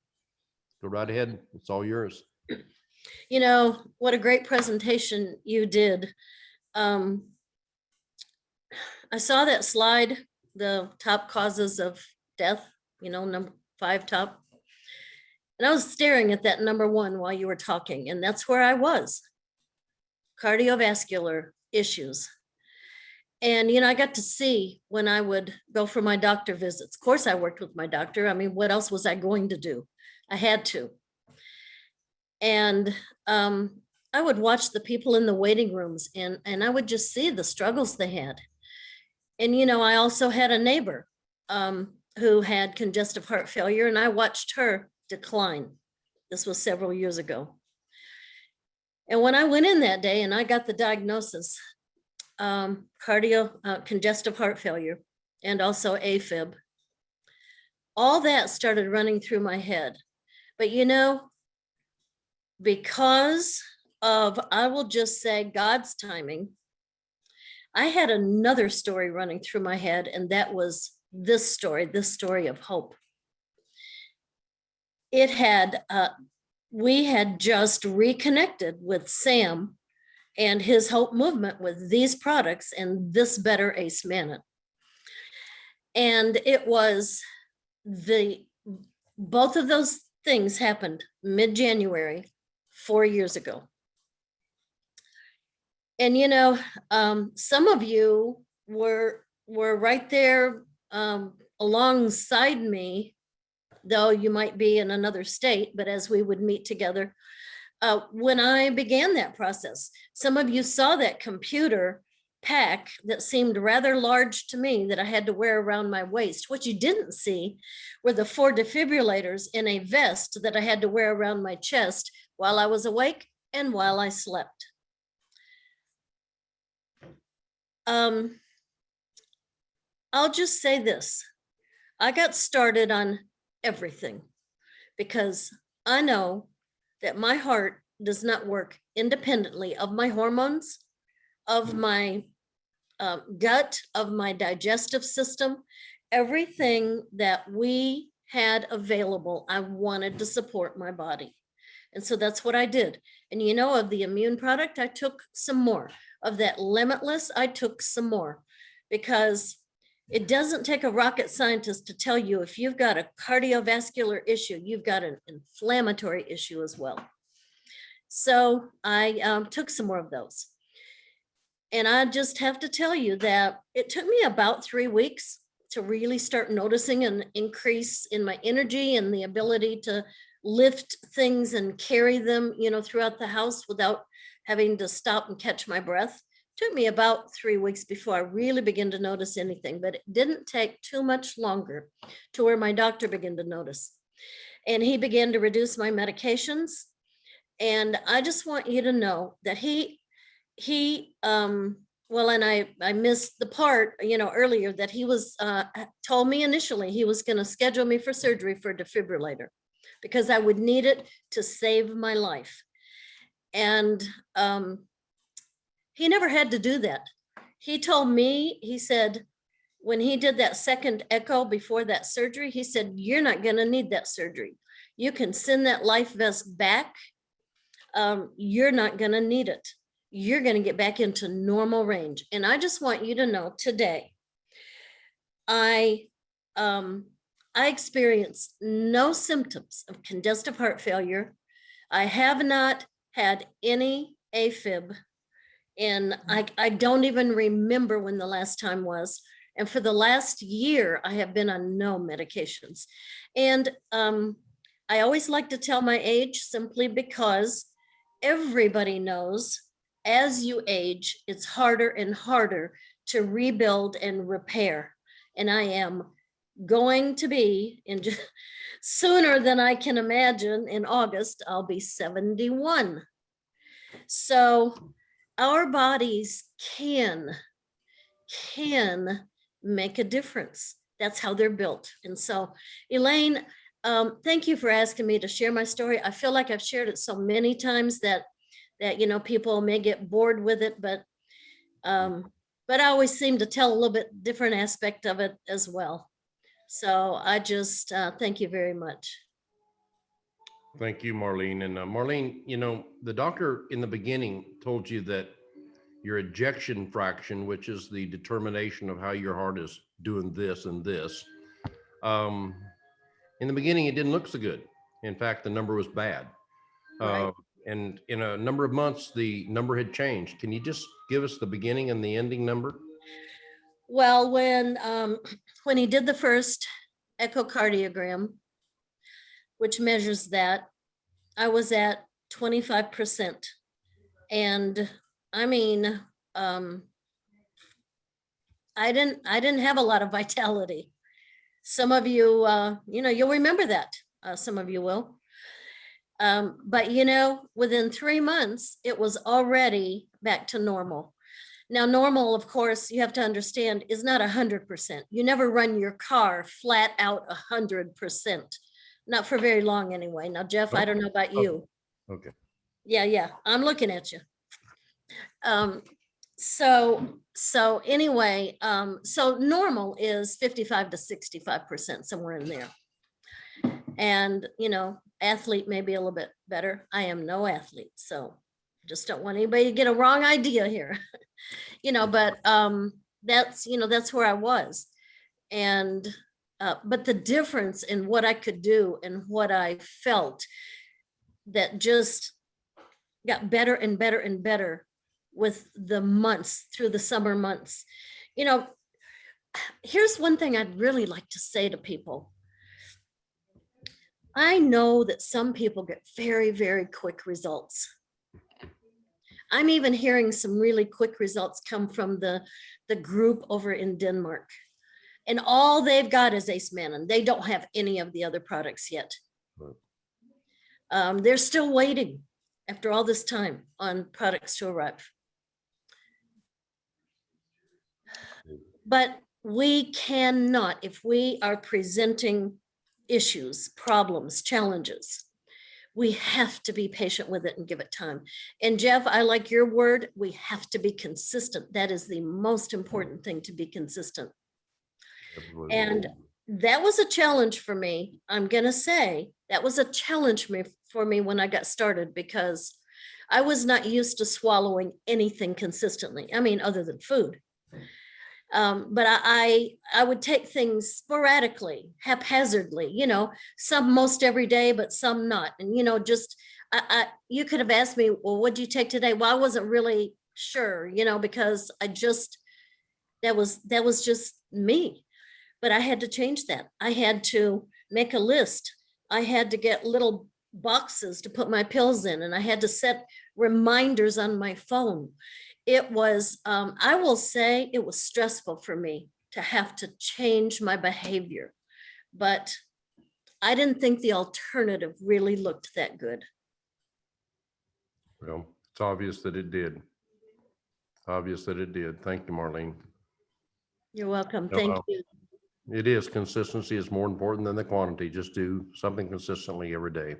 Speaker 1: Go right ahead. It's all yours.
Speaker 2: You know, what a great presentation you did. I saw that slide, the top causes of death, you know, number 5 top. And I was staring at that number 1 while you were talking, and that's where I was. Cardiovascular issues. And, you know, I got to see when I would go for my doctor visits. Of course, I worked with my doctor. I mean, what else was I going to do? I had to. And I would watch the people in the waiting rooms and I would just see the struggles they had. And, you know, I also had a neighbor who had congestive heart failure, and I watched her decline. This was several years ago. And when I went in that day and I got the diagnosis, congestive heart failure, and also AFib, all that started running through my head. But, you know, because of, I will just say, God's timing, I had another story running through my head, and that was this story of hope. It had, we had just reconnected with Sam and his Hope movement with these products and this Better ACE Mannan. And it was both of those things happened mid-January 4 years ago. And, you know, some of you were right there alongside me, though you might be in another state, but as we would meet together, when I began that process, some of you saw that computer pack that seemed rather large to me that I had to wear around my waist. What you didn't see were the 4 defibrillators in a vest that I had to wear around my chest while I was awake and while I slept. I'll just say this. I got started on everything because I know that my heart does not work independently of my hormones, of my gut, of my digestive system. Everything that we had available, I wanted to support my body. And so that's what I did. And you know, of the immune product, I took some more. Of that Limitless, I took some more, because it doesn't take a rocket scientist to tell you if you've got a cardiovascular issue, you've got an inflammatory issue as well. So I took some more of those. And I just have to tell you that it took me about 3 weeks to really start noticing an increase in my energy and the ability to lift things and carry them, you know, throughout the house without having to stop and catch my breath. Took me about 3 weeks before I really began to notice anything, but it didn't take too much longer to where my doctor began to notice. And he began to reduce my medications. And I just want you to know that well, and I missed the part, you know, earlier that he was, told me initially he was going to schedule me for surgery for a defibrillator because I would need it to save my life. And he never had to do that. He told me, he said, when he did that second echo before that surgery, he said, you're not going to need that surgery. You can send that life vest back. You're not going to need it. You're going to get back into normal range. And I just want you to know today, I experienced no symptoms of congestive heart failure. I have not had any AFib, and I don't even remember when the last time was. And for the last year, I have been on no medications. And I always like to tell my age simply because everybody knows as you age, it's harder and harder to rebuild and repair. And I am going to be sooner than I can imagine. In August, I'll be 71. So our bodies can make a difference. That's how they're built. And so, Elaine, thank you for asking me to share my story. I feel like I've shared it so many times that you know, people may get bored with it, but I always seem to tell a little bit different aspect of it as well. So I just thank you very much.
Speaker 1: Thank you, Marlene. And Marlene, you know, the doctor in the beginning told you that your ejection fraction, which is the determination of how your heart is doing this and this, in the beginning, it didn't look so good. In fact, the number was bad.
Speaker 2: Right.
Speaker 1: And in a number of months, the number had changed. Can you just give us the beginning and the ending number?
Speaker 2: Well, when he did the first echocardiogram, which measures that, I was at 25%. And I mean, I didn't have a lot of vitality. Some of you, you know, you'll remember that. Some of you will. But, you know, within 3 months, it was already back to normal. Now, normal, of course, you have to understand, is not 100%. You never run your car flat out 100%. Not for very long anyway. Now, Jeff, I don't know about you.
Speaker 1: Okay.
Speaker 2: Yeah, I'm looking at you. So anyway, so normal is 55 to 65%, somewhere in there. And, you know, athlete may be a little bit better. I am no athlete, so just don't want anybody to get a wrong idea here. You know, but that's, you know, that's where I was. And but the difference in what I could do and what I felt that just got better and better and better with the months, through the summer months. You know, here's one thing I'd really like to say to people. I know that some people get very, very quick results. I'm even hearing some really quick results come from the group over in Denmark. And all they've got is Ace Mannon. They don't have any of the other products yet. They're still waiting after all this time on products to arrive. But we cannot, if we are presenting issues, problems, challenges, we have to be patient with it and give it time. And Jeff, I like your word, we have to be consistent. That is the most important thing, to be consistent. And that was a challenge for me. I'm going to say that was a challenge for me when I got started because I was not used to swallowing anything consistently. I mean, other than food. But I would take things sporadically, haphazardly, some most every day, but some not. And just you could have asked me, well, what did you take today? Well, I wasn't really sure, because that was just me. But I had to change that. I had to make a list. I had to get little boxes to put my pills in, and I had to set reminders on my phone. It was, I will say, it was stressful for me to have to change my behavior, but I didn't think the alternative really looked that good.
Speaker 1: Well, it's obvious that it did. Obvious that it did. Thank you, Marlene.
Speaker 2: You're welcome.
Speaker 1: No,
Speaker 2: Thank you.
Speaker 1: It is. Consistency is more important than the quantity. Just do something consistently every day.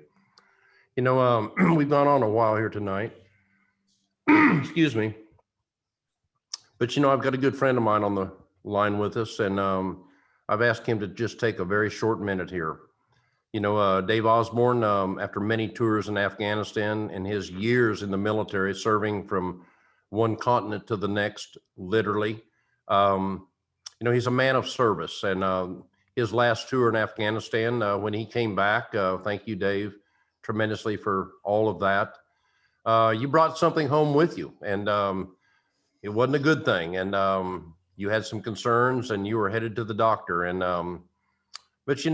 Speaker 1: We've gone on a while here tonight. Excuse me. But I've got a good friend of mine on the line with us, and I've asked him to just take a very short minute here. Dave Osborne, after many tours in Afghanistan and his years in the military, serving from one continent to the next, literally, he's a man of service. And his last tour in Afghanistan, when he came back, thank you, Dave, tremendously for all of that. You brought something home with you, and it wasn't a good thing. And you had some concerns, and you were headed to the doctor. And but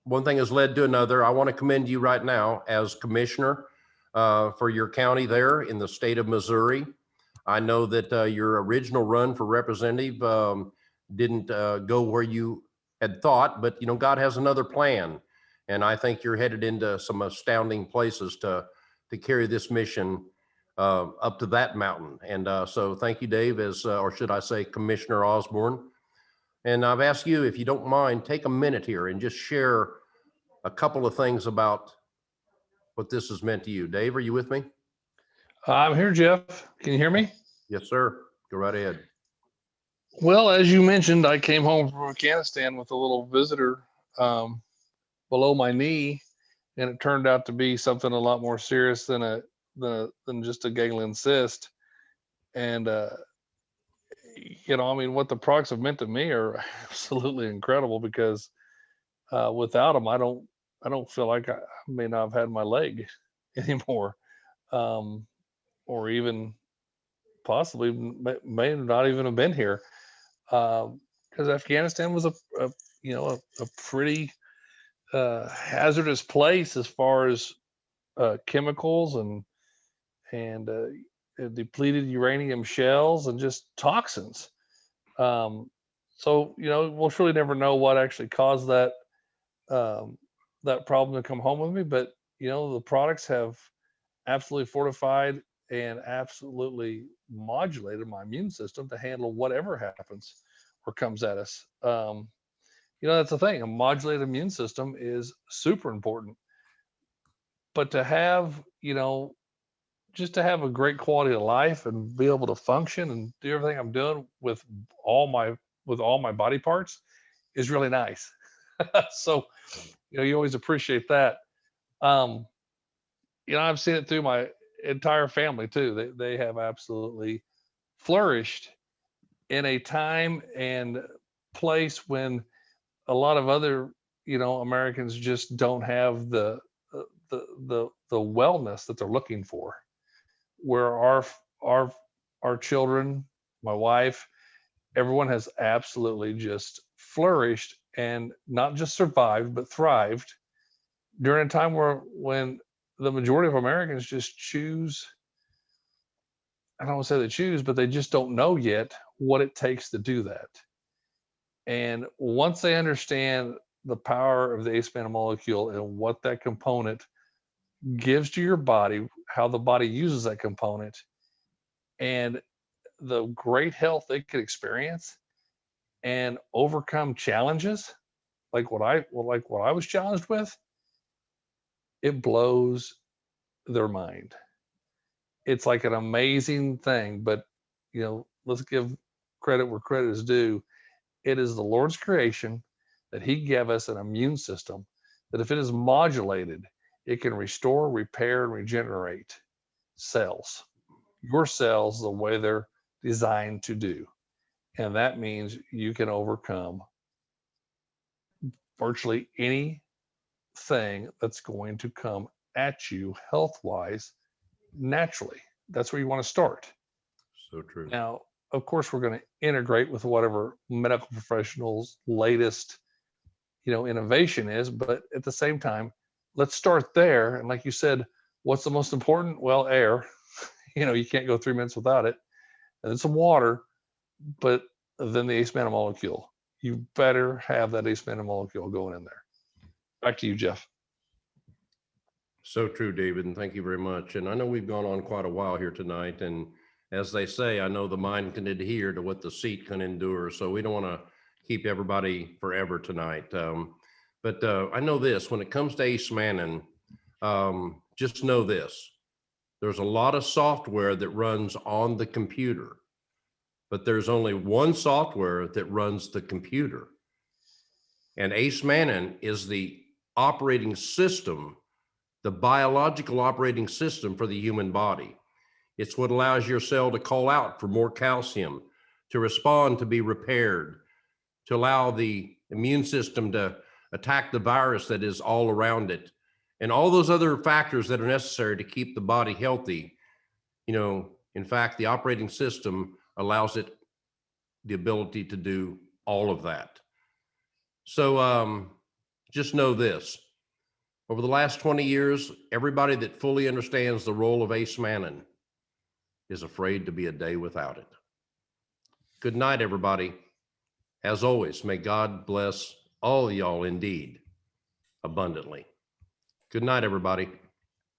Speaker 1: one thing has led to another. I want to commend you right now as commissioner for your county there in the state of Missouri. I know that your original run for representative didn't go where you had thought, but God has another plan, and I think you're headed into some astounding places to carry this mission up to that mountain. And so thank you, Dave, or should I say Commissioner Osborne. And I've asked you, if you don't mind, take a minute here and just share a couple of things about what this has meant to you. Dave, are you with me?
Speaker 4: I'm here, Jeff. Can you hear me?
Speaker 1: Yes, sir. Go right ahead.
Speaker 4: Well, as you mentioned, I came home from Afghanistan with a little visitor below my knee, and it turned out to be something a lot more serious than just a ganglion cyst. And what the products have meant to me are absolutely incredible, because without them, I don't feel like I may not have had my leg anymore, or even possibly may not even have been here, because Afghanistan was a pretty hazardous place as far as chemicals and depleted uranium shells and just toxins. So we'll surely never know what actually caused that problem to come home with me, but the products have absolutely fortified and absolutely modulated my immune system to handle whatever happens or comes at us. That's the thing. A modulated immune system is super important. But to have, just to have a great quality of life and be able to function and do everything I'm doing with all my body parts is really nice. So, you always appreciate that. I've seen it through my entire family too. They have absolutely flourished in a time and place when a lot of other Americans just don't have the wellness that they're looking for, where our children, my wife, everyone has absolutely just flourished and not just survived but thrived during a time when the majority of Americans just choose, I don't want to say they choose, but they just don't know yet what it takes to do that. And once they understand the power of the ACE molecule and what that component gives to your body, how the body uses that component, and the great health they could experience and overcome challenges like what I was challenged with, it blows their mind. It's like an amazing thing, but let's give credit where credit is due. It is the Lord's creation that he gave us an immune system that if it is modulated It can restore, repair, and regenerate cells. Your cells the way they're designed to do. And that means you can overcome virtually anything that's going to come at you health-wise naturally. That's where you want to start.
Speaker 1: So true.
Speaker 4: Now, of course, we're going to integrate with whatever medical professionals' latest, innovation is. But at the same time, let's start there. And like you said, what's the most important? Well, air. You can't go 3 minutes without it. And then some water, but then the ACE molecule. You better have that ACE molecule going in there. Back to you, Jeff.
Speaker 1: So true, David, and thank you very much. And I know we've gone on quite a while here tonight, and as they say, I know the mind can adhere to what the seat can endure, so we don't want to keep everybody forever tonight. But I know this, when it comes to ACE Mannin, just know this. There's a lot of software that runs on the computer, but there's only one software that runs the computer. And ACE Mannin is the operating system, the biological operating system for the human body. It's what allows your cell to call out for more calcium, to respond, to be repaired, to allow the immune system to attack the virus that is all around it, and all those other factors that are necessary to keep the body healthy. In fact, the operating system allows it the ability to do all of that. So just know this. Over the last 20 years, everybody that fully understands the role of ACE Mannin is afraid to be a day without it. Good night, everybody. As always, may God bless all of y'all indeed abundantly. Good night, everybody.